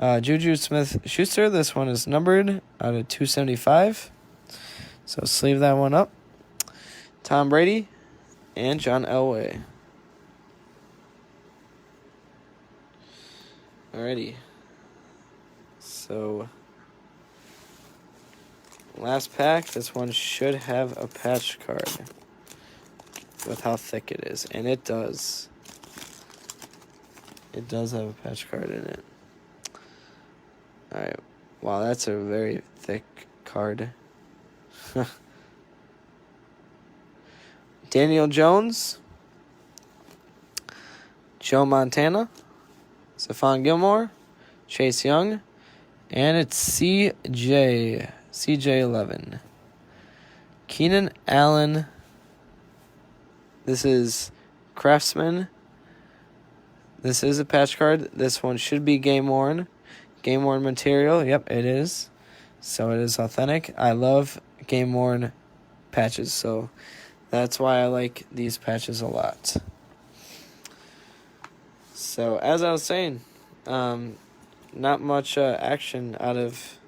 Juju Smith-Schuster. This one is numbered out of 275. So sleeve that one up. Tom Brady and John Elway. Alrighty. So last pack. This one should have a patch card with how thick it is. And it does. It does have a patch card in it. Alright. Wow, that's a very thick card. Daniel Jones. Joe Montana. Stephon Gilmore. Chase Young. And it's CJ11. Keenan Allen. This is Craftsman. This is a patch card. This one should be game worn. Game worn material. Yep, it is. So it is authentic. I love game worn patches. So that's why I like these patches a lot. So as I was saying, not much action out of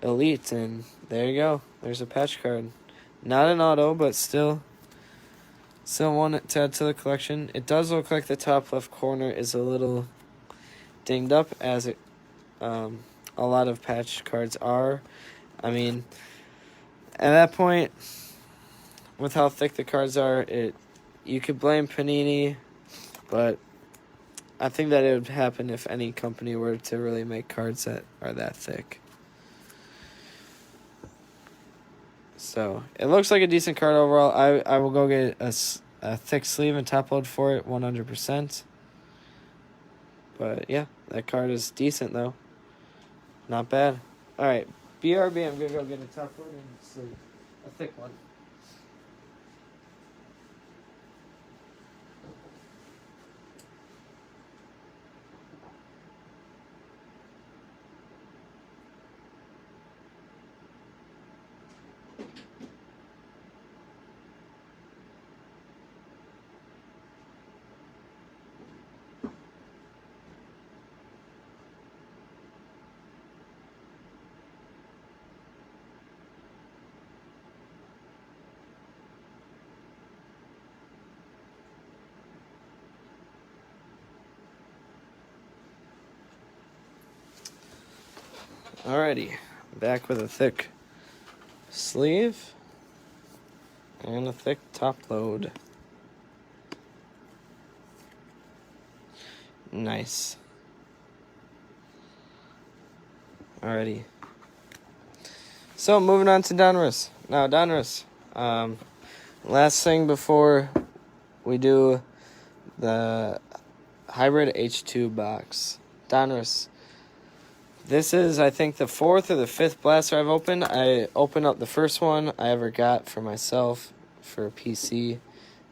Elite. And there you go. There's a patch card. Not an auto, but still one to add to the collection. It does look like the top left corner is a little dinged up, as it a lot of patch cards are. I mean, at that point, with how thick the cards are, you could blame Panini, but I think that it would happen if any company were to really make cards that are that thick. So it looks like a decent card overall. I will go get a thick sleeve and top load for it, 100%. But yeah, that card is decent though. Not bad. All right, BRB. I'm gonna go get a top load and sleeve, a thick one. Alrighty, back with a thick sleeve and a thick top load. Nice. Alrighty. So moving on to Donruss. Now Donruss, last thing before we do the hybrid H2 box. Donruss. This is, I think, the 4th or the 5th blaster I've opened. I opened up the first one I ever got for myself for a PC.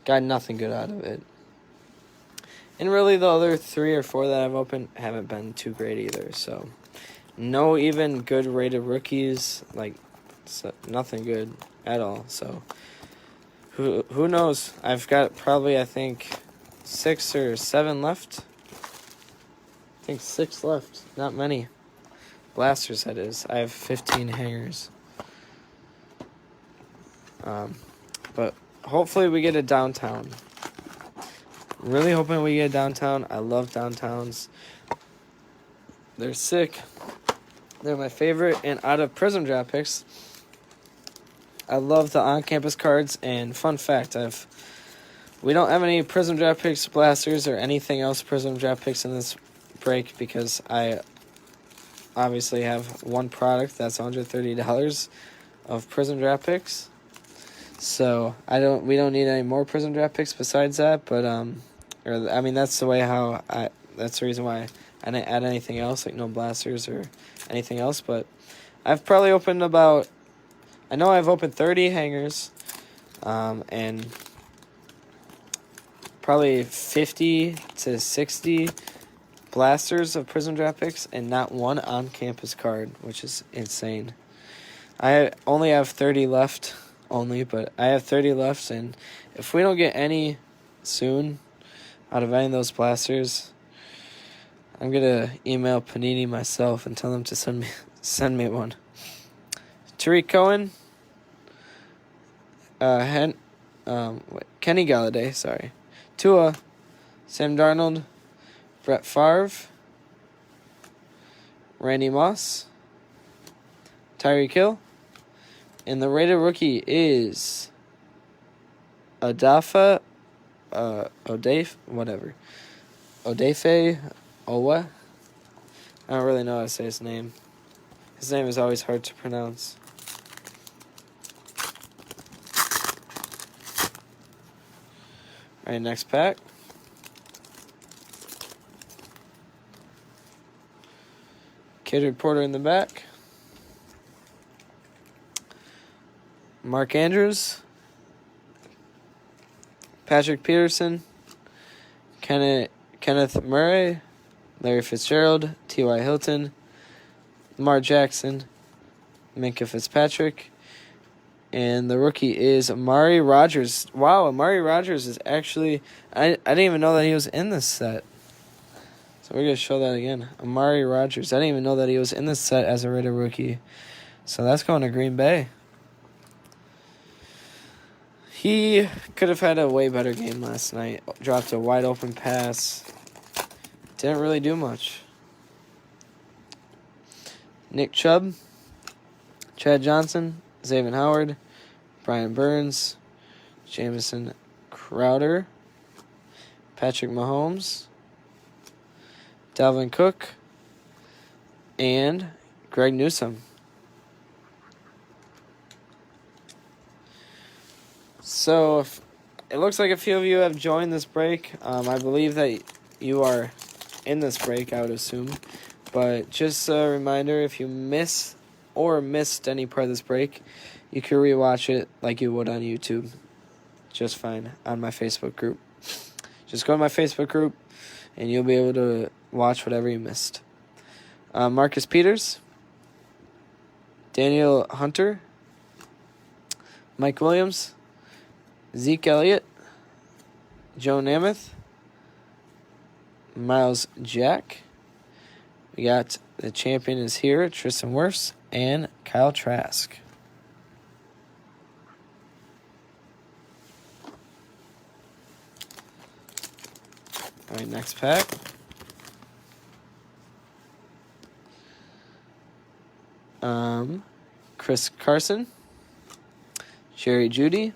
Got nothing good out of it. And really, the other 3 or 4 that I've opened haven't been too great either. So, no even good rated rookies. Nothing good at all. So, who knows? I've got probably, I think, 6 or 7 left. I think 6 left. Not many. Blasters, that is. I have 15 hangers. But hopefully we get a downtown. Really hoping we get a downtown. I love downtowns. They're sick. They're my favorite. And out of Prism draft picks, I love the on-campus cards. And fun fact, we don't have any Prism draft picks, blasters, or anything else Prism draft picks in this break because I obviously have one product that's $130 of Prism draft picks. So we don't need any more Prism draft picks besides that, but that's the reason why I didn't add anything else, like no blasters or anything else. But I've probably opened I've opened 30 hangers, and probably 50 to 60 blasters of Prism draft picks, and not one on-campus card, which is insane. I only have 30 left, but I have 30 left, and if we don't get any soon out of any of those blasters, I'm gonna email Panini myself and tell them to send me one. Tariq Cohen, Kenny Galladay, sorry, Tua, Sam Darnold, Brett Favre, Randy Moss, Tyreek Hill, and the rated rookie is Odafe Owa. I don't really know how to say his name. His name is always hard to pronounce. All right, next pack. Kid Reporter in the back. Mark Andrews. Patrick Peterson. Kenneth Murray. Larry Fitzgerald. T.Y. Hilton. Lamar Jackson. Minkah Fitzpatrick. And the rookie is Amari Rogers. Wow, Amari Rogers is actually... I didn't even know that he was in this set. So we're going to show that again. Amari Rogers. I didn't even know that he was in this set as a rated rookie. So that's going to Green Bay. He could have had a way better game last night. Dropped a wide open pass. Didn't really do much. Nick Chubb. Chad Johnson. Xavier Howard. Brian Burns. Jamison Crowder. Patrick Mahomes. Dalvin Cook, and Greg Newsome. So, it looks like a few of you have joined this break. I believe that you are in this break, I would assume. But just a reminder, if you missed any part of this break, you can rewatch it like you would on YouTube. Just fine, on my Facebook group. Just go to my Facebook group, and you'll be able to watch whatever you missed. Marcus Peters, Daniel Hunter, Mike Williams, Zeke Elliott, Joe Namath, Miles Jack. We got the champion is here, Tristan Wirfs, and Kyle Trask. All right, next pack. Chris Carson, Jerry Jeudy,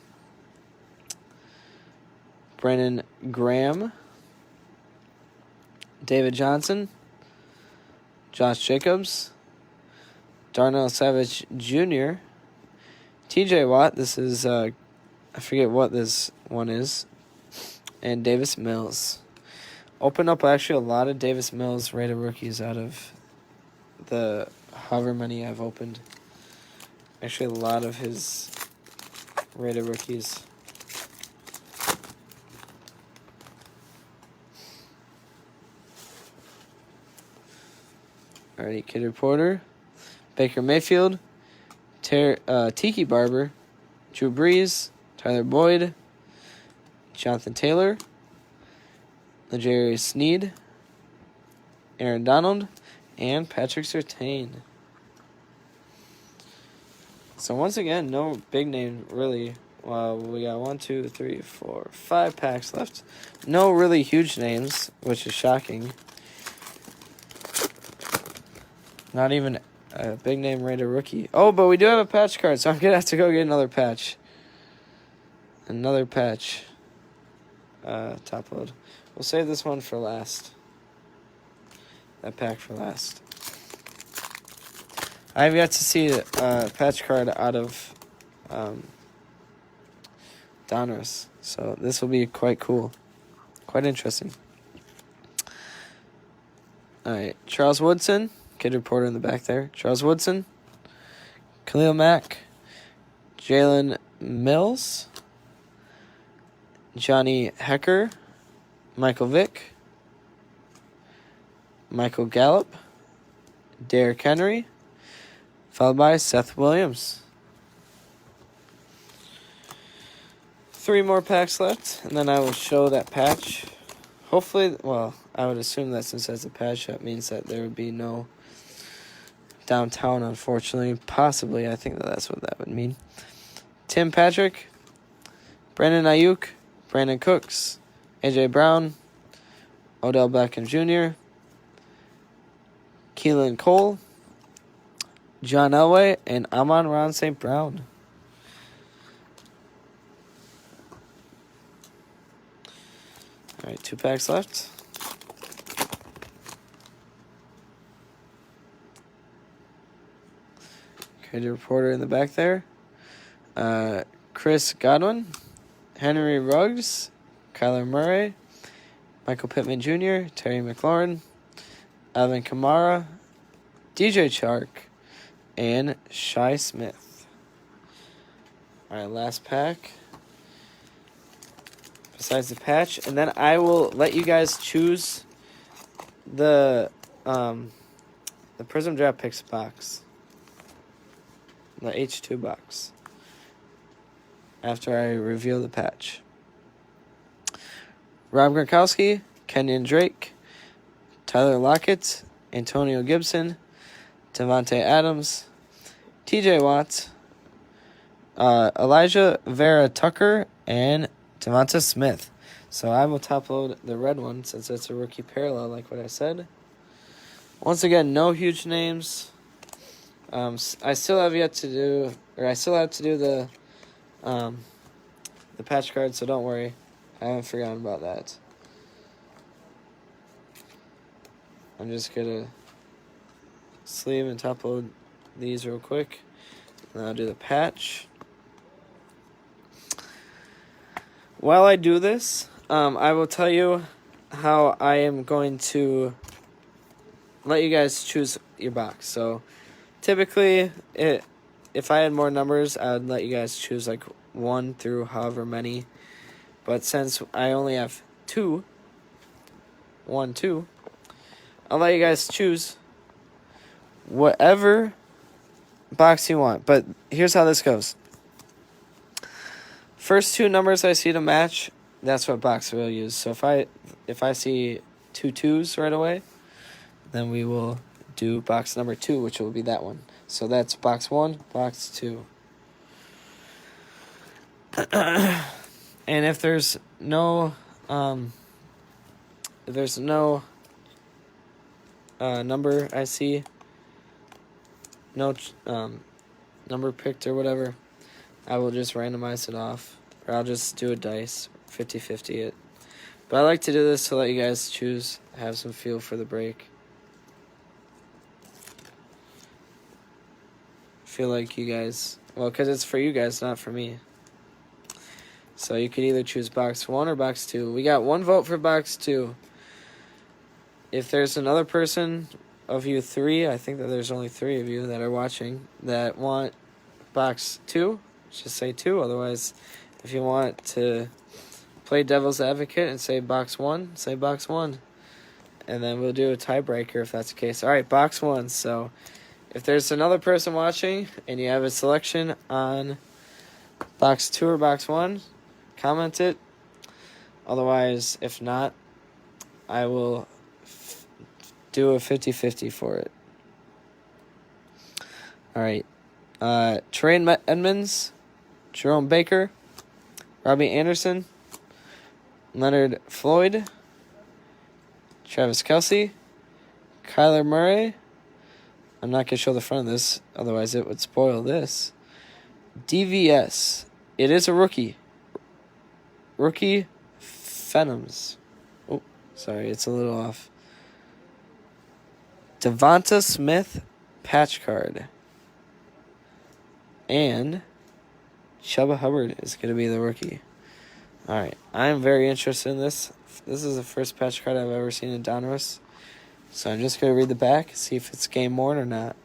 Brandon Graham, David Johnson, Josh Jacobs, Darnell Savage Jr., TJ Watt, this is, I forget what this one is, and Davis Mills. Opened up actually a lot of Davis Mills rated rookies out of the however many I've opened. Actually, a lot of his rated rookies. Alrighty, Kid Reporter, Baker Mayfield, Tiki Barber, Drew Brees, Tyler Boyd, Jonathan Taylor, L'Jarius Sneed, Aaron Donald, and Patrick Surtain. So once again, no big name really. Well, we got 1, 2, 3, 4, 5 packs left. No really huge names, which is shocking. Not even a big name rated rookie. Oh, but we do have a patch card, so I'm going to have to go get another patch. Another patch. Top load. We'll save this one for last. That pack for last. I have yet to see a patch card out of Donruss, so this will be quite cool. Quite interesting. Alright, Charles Woodson. Kid Reporter in the back there. Charles Woodson. Khalil Mack. Jalen Mills. Johnny Hecker. Michael Vick. Michael Gallup. Derrick Henry. Followed by Seth Williams. 3 more packs left, and then I will show that patch. Hopefully, well, I would assume that since that's a patch, that means that there would be no downtown, unfortunately. Possibly, I think that's what that would mean. Tim Patrick, Brandon Ayuk, Brandon Cooks, A.J. Brown, Odell Beckham Jr., Keelan Cole, John Elway, and Amon-Ra St. Brown. All right, 2 packs left. Crazy Reporter in the back there. Chris Godwin, Henry Ruggs, Kyler Murray, Michael Pittman Jr., Terry McLaurin, Alvin Kamara, DJ Chark, and Shi Smith. All right, last pack. Besides the patch, and then I will let you guys choose the Prism Draft Picks box, the H2 box, after I reveal the patch. Rob Gronkowski, Kenyon Drake, Tyler Lockett, Antonio Gibson, Devontae Adams, T.J. Watt, Elijah Vera Tucker, and Devonta Smith. So I will top load the red one since it's a rookie parallel, like what I said. Once again, no huge names. I still have to do the patch card, so don't worry. I haven't forgotten about that. I'm just gonna sleeve and top load these real quick. And I'll do the patch. While I do this, I will tell you how I am going to let you guys choose your box. So, typically, if I had more numbers, I would let you guys choose like 1 through however many. But since I only have 2, 1, 2, I'll let you guys choose whatever box you want. But here's how this goes. First 2 numbers I see to match, that's what box we'll use. So if I see 2 2s right away, then we will do box number 2, which will be that one. So that's box 1, box 2. And if there's no number I see, no number picked or whatever, I will just randomize it off, or I'll just do a dice, 50-50 it. But I like to do this to let you guys choose, have some feel for the break. Feel like you guys, well, because it's for you guys, not for me. So you could either choose box 1 or box 2. We got 1 vote for box 2. if there's another person of you three, I think that there's only three of you that are watching that want box 2, just say 2. Otherwise, if you want to play devil's advocate and say box 1, say box 1. And then we'll do a tiebreaker if that's the case. All right, box 1. So if there's another person watching and you have a selection on box 2 or box 1, comment it. Otherwise, if not, I will do a 50-50 for it. All right. Trey Edmonds, Jerome Baker, Robbie Anderson, Leonard Floyd, Travis Kelce, Kyler Murray. I'm not going to show the front of this, otherwise it would spoil this. DVS. It is a rookie. Rookie Phenoms. Oh, sorry, it's a little off. Devonta Smith patch card. And Chuba Hubbard is going to be the rookie. All right, I am very interested in this. This is the first patch card I've ever seen in Donruss. So I'm just going to read the back, see if it's game worn or not.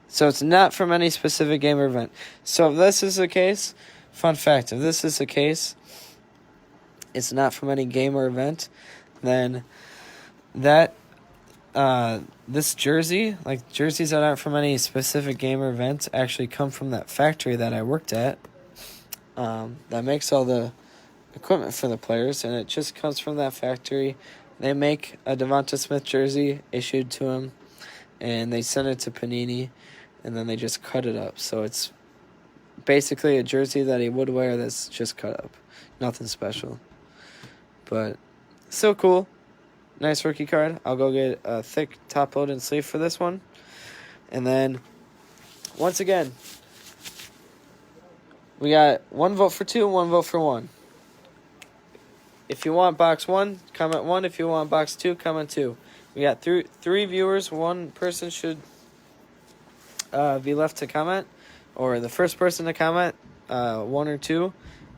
So it's not from any specific game or event. So if this is the case, fun fact, if this is the case, it's not from any game or event, then that this jersey, like jerseys that aren't from any specific game or event, actually come from that factory that I worked at that makes all the equipment for the players, and it just comes from that factory. They make a Devonta Smith jersey issued to him, and they send it to Panini, and then they just cut it up. So it's basically a jersey that he would wear that's just cut up. Nothing special. But still cool. Nice rookie card. I'll go get a thick top-loaded sleeve for this one. And then, once again, we got 1 vote for 2 and 1 vote for 1. If you want box 1, comment 1. If you want box 2, comment 2. We got three viewers. One person should be left to comment. Or the first person to comment, 1 or 2.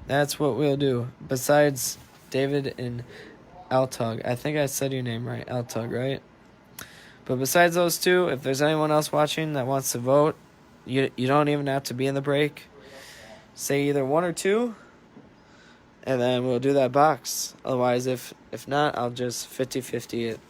That's what we'll do. Besides David and Altug. I think I said your name right. Altug, right? But besides those 2, if there's anyone else watching that wants to vote, you don't even have to be in the break. Say either 1 or 2, and then we'll do that box. Otherwise, if not, I'll just 50-50 it.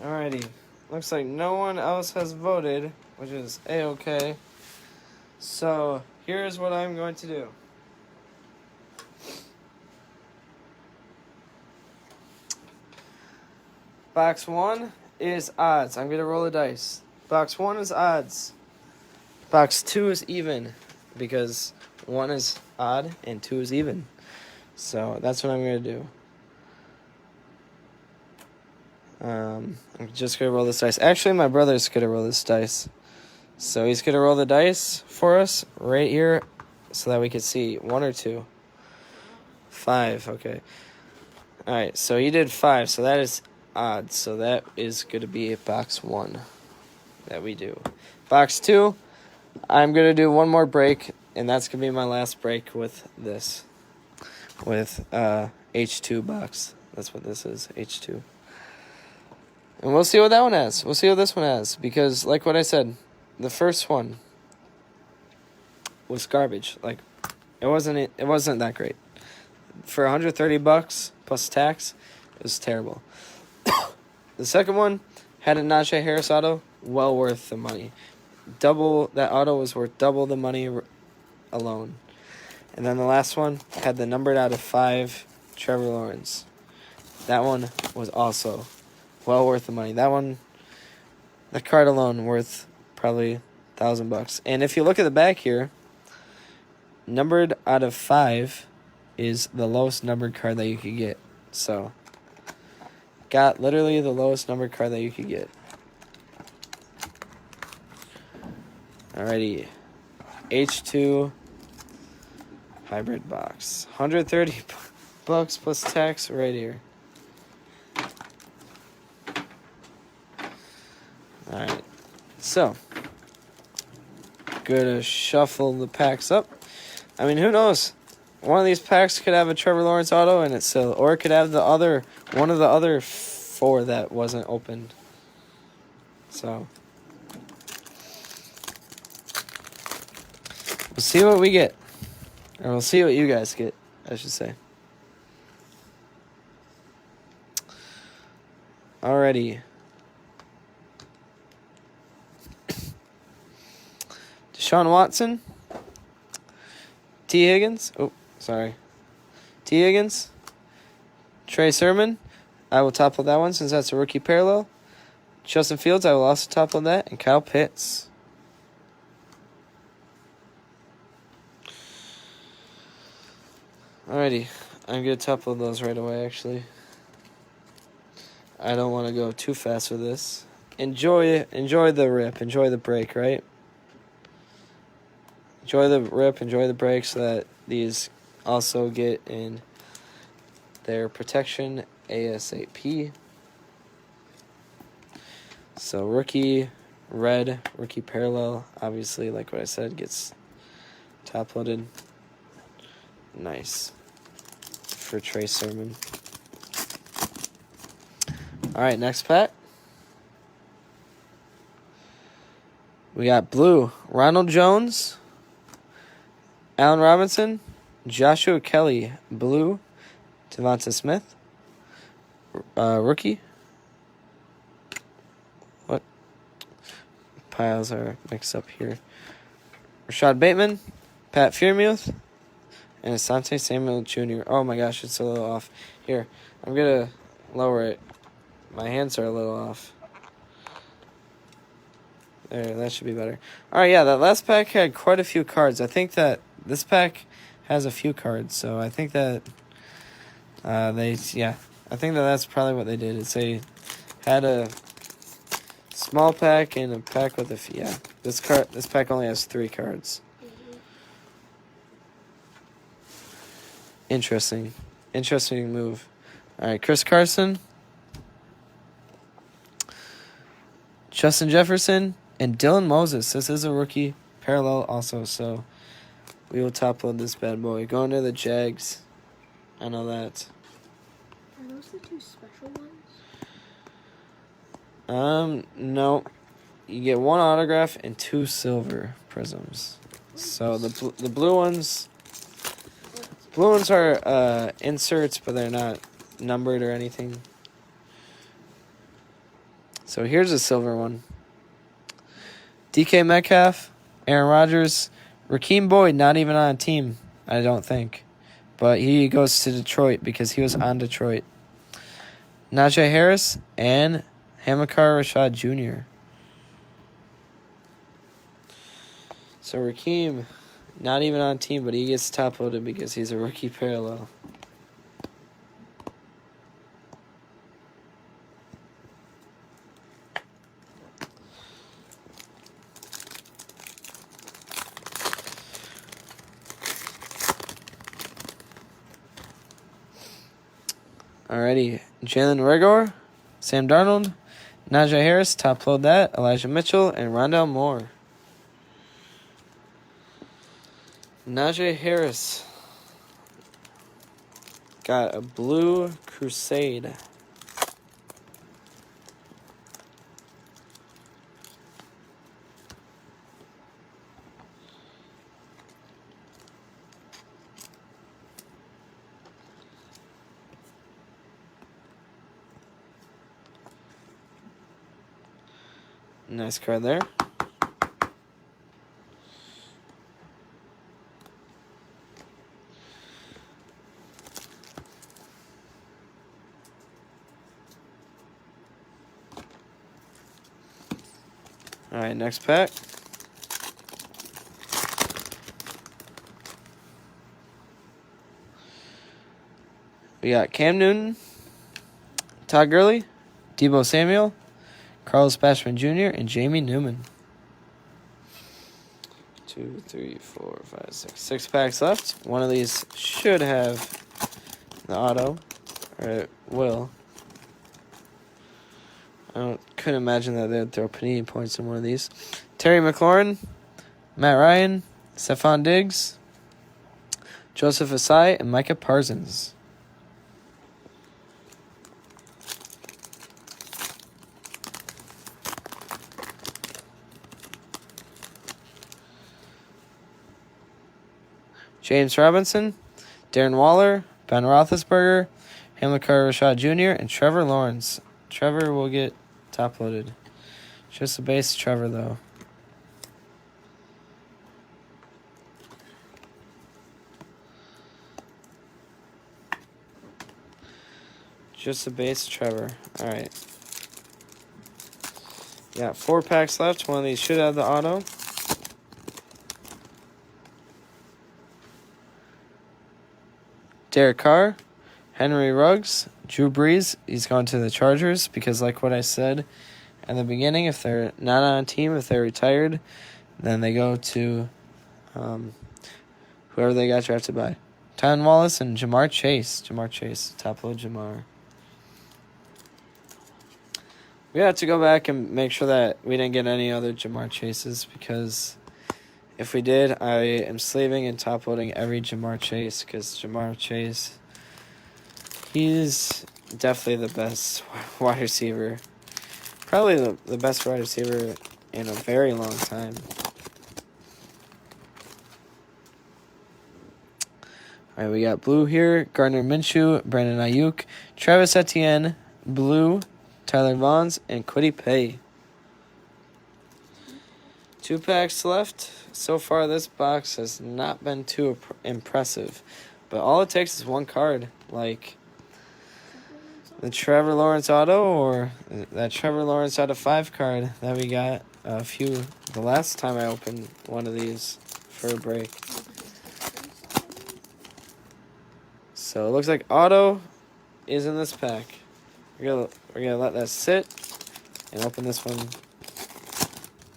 Alrighty. Looks like no one else has voted, which is A-okay. So, here's what I'm going to do. Box 1 is odds. I'm going to roll the dice. Box 1 is odds. Box 2 is even, because 1 is odd and 2 is even. So, that's what I'm going to do. I'm just going to roll this dice. Actually, my brother's going to roll this dice. So he's going to roll the dice for us right here so that we can see 1 or 2. 5, okay. Alright, so he did 5, so that is odd. So that is going to be box 1 that we do. Box 2, I'm going to do one more break, and that's going to be my last break with this. With H2 box. That's what this is, H2. And we'll see what that one has. We'll see what this one has. Because, like what I said, the first one was garbage. Like, it wasn't that great. For $130 plus tax, it was terrible. The second one had a Najee Harris auto, well worth the money. That auto was worth double the money alone. And then the last one had the numbered out of 5 Trevor Lawrence. That one was also well worth the money. That one, the card alone, worth probably $1,000. And if you look at the back here, numbered out of 5, is the lowest numbered card that you could get. So, got literally the lowest numbered card that you could get. Alrighty. H2 hybrid box. 130 bucks plus tax right here. Alright. So, gonna shuffle the packs up. I mean, who knows? One of these packs could have a Trevor Lawrence auto in it still, or it could have one of the other 4 that wasn't opened. So, we'll see what we get. Or we'll see what you guys get, I should say. Alrighty. Deshaun Watson. T. Higgins. Oh, sorry. T. Higgins. Trey Sermon. I will top load that one since that's a rookie parallel. Justin Fields, I will also top load that. And Kyle Pitts. Alrighty. I'm going to top load those right away, actually. I don't want to go too fast with this. Enjoy the rip. Enjoy the break, right? Enjoy the rip, enjoy the break so that these also get in their protection ASAP. So rookie red, rookie parallel, obviously, like what I said, gets top loaded. Nice. For Trey Sermon. Alright, next pack. We got blue, Ronald Jones, Allen Robinson, Joshua Kelly, blue, Devonta Smith, rookie. What? Piles are mixed up here. Rashad Bateman, Pat Freiermuth, and Asante Samuel Jr. Oh my gosh, it's a little off. Here, I'm going to lower it. My hands are a little off. There, that should be better. Alright, yeah, that last pack had quite a few cards. I think that this pack has a few cards, so I think that I think that that's probably what they did. Is they had a small pack and a pack with a few. Yeah, this pack only has 3 cards. Interesting move. All right, Chris Carson, Justin Jefferson, and Dylan Moses. This is a rookie parallel also, so we will top load this bad boy. Going to the Jags. I know that. Are those the 2 special ones? No. You get 1 autograph and 2 silver prisms. So the blue ones are inserts, but they're not numbered or anything. So here's a silver one. DK Metcalf, Aaron Rodgers, Raheem Boyd, not even on a team, I don't think. But he goes to Detroit because he was on Detroit. Najee Harris and Hamilcar Rashad Jr. So Raheem, not even on a team, but he gets top loaded because he's a rookie parallel. Alrighty, Jalen Reagor, Sam Darnold, Najee Harris, top load that, Elijah Mitchell, and Rondale Moore. Najee Harris got a blue Crusade. Nice card there. All right, next pack. We got Cam Newton, Todd Gurley, Deebo Samuel, Carlos Basham Jr., and Jamie Newman. 2, 3, 4, 5, 6. 6 packs left. One of these should have the auto, or it will. Couldn't imagine that they'd throw Panini points in one of these. Terry McLaurin, Matt Ryan, Stephon Diggs, Joseph Asai, and Micah Parsons. James Robinson, Darren Waller, Ben Roethlisberger, Hamilcar Rashed Jr., and Trevor Lawrence. Trevor will get top-loaded. Just a base Trevor, though. Just a base Trevor. All right. Got 4 packs left. One of these should have the auto. Derek Carr, Henry Ruggs, Drew Brees. He's gone to the Chargers because, like what I said at the beginning, if they're not on a team, if they're retired, then they go to whoever they got drafted by. Tylan Wallace and Jamar Chase. Jamar Chase. Top load Jamar. We have to go back and make sure that we didn't get any other Jamar Chases because if we did, I am sleeving and top-loading every Jamar Chase because Jamar Chase, he's definitely the best wide receiver. Probably the best wide receiver in a very long time. All right, we got blue here. Gardner Minshew, Brandon Ayuk, Travis Etienne, blue, Tyler Vaughns, and Kwity Paye. 2 packs left. So far, this box has not been too impressive. But all it takes is one card, like the Trevor Lawrence auto or that Trevor Lawrence out of 5 card that we got the last time I opened one of these for a break. So it looks like auto is in this pack. We're gonna let that sit and open this one.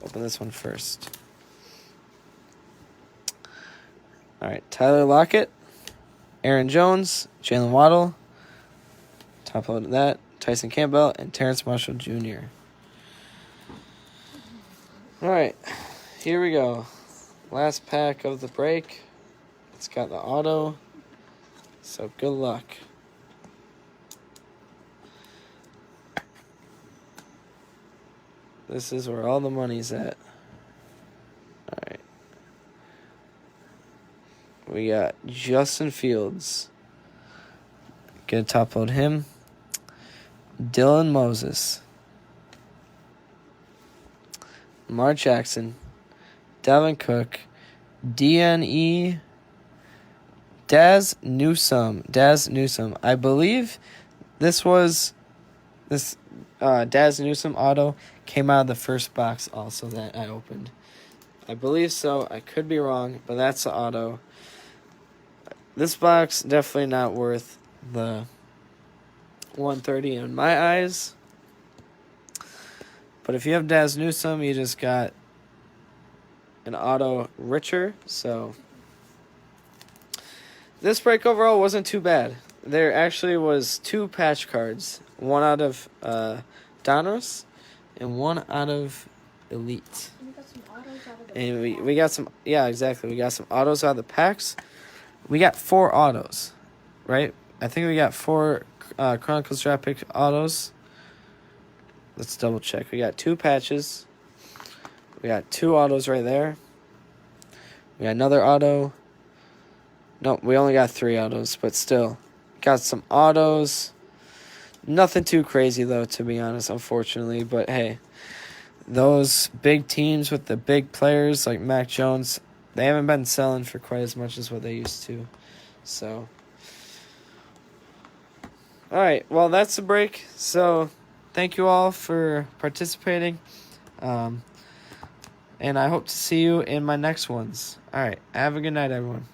Open this one first. All right, Tyler Lockett, Aaron Jones, Jalen Waddle, top load of that, Tyson Campbell, and Terrence Marshall Jr. All right, here we go. Last pack of the break. It's got the auto, so good luck. This is where all the money's at. All right. We got Justin Fields. Gonna top load him. Dylan Moses. Lamar Jackson. Dalvin Cook. DNE. Daz Newsome. I believe this Daz Newsome auto came out of the first box also that I opened. I believe so. I could be wrong, but that's the auto. This box definitely not worth the $130 in my eyes. But if you have Daz Newsome, you just got an auto richer. So this break overall wasn't too bad. There actually was 2 patch cards. One out of Donruss and one out of Elite. And we got some autos out of the And we got some, yeah, exactly. We got some autos out of the packs. We got 4 autos, right? I think we got 4 Chronicles draft pick autos. Let's double check. We got 2 patches. We got 2 autos right there. We got another auto. No, we only got 3 autos, but still. Got some autos. Nothing too crazy, though, to be honest, unfortunately. But, hey, those big teams with the big players like Mac Jones, they haven't been selling for quite as much as what they used to. So, all right, well, that's the break. So, thank you all for participating. And I hope to see you in my next ones. All right, have a good night, everyone.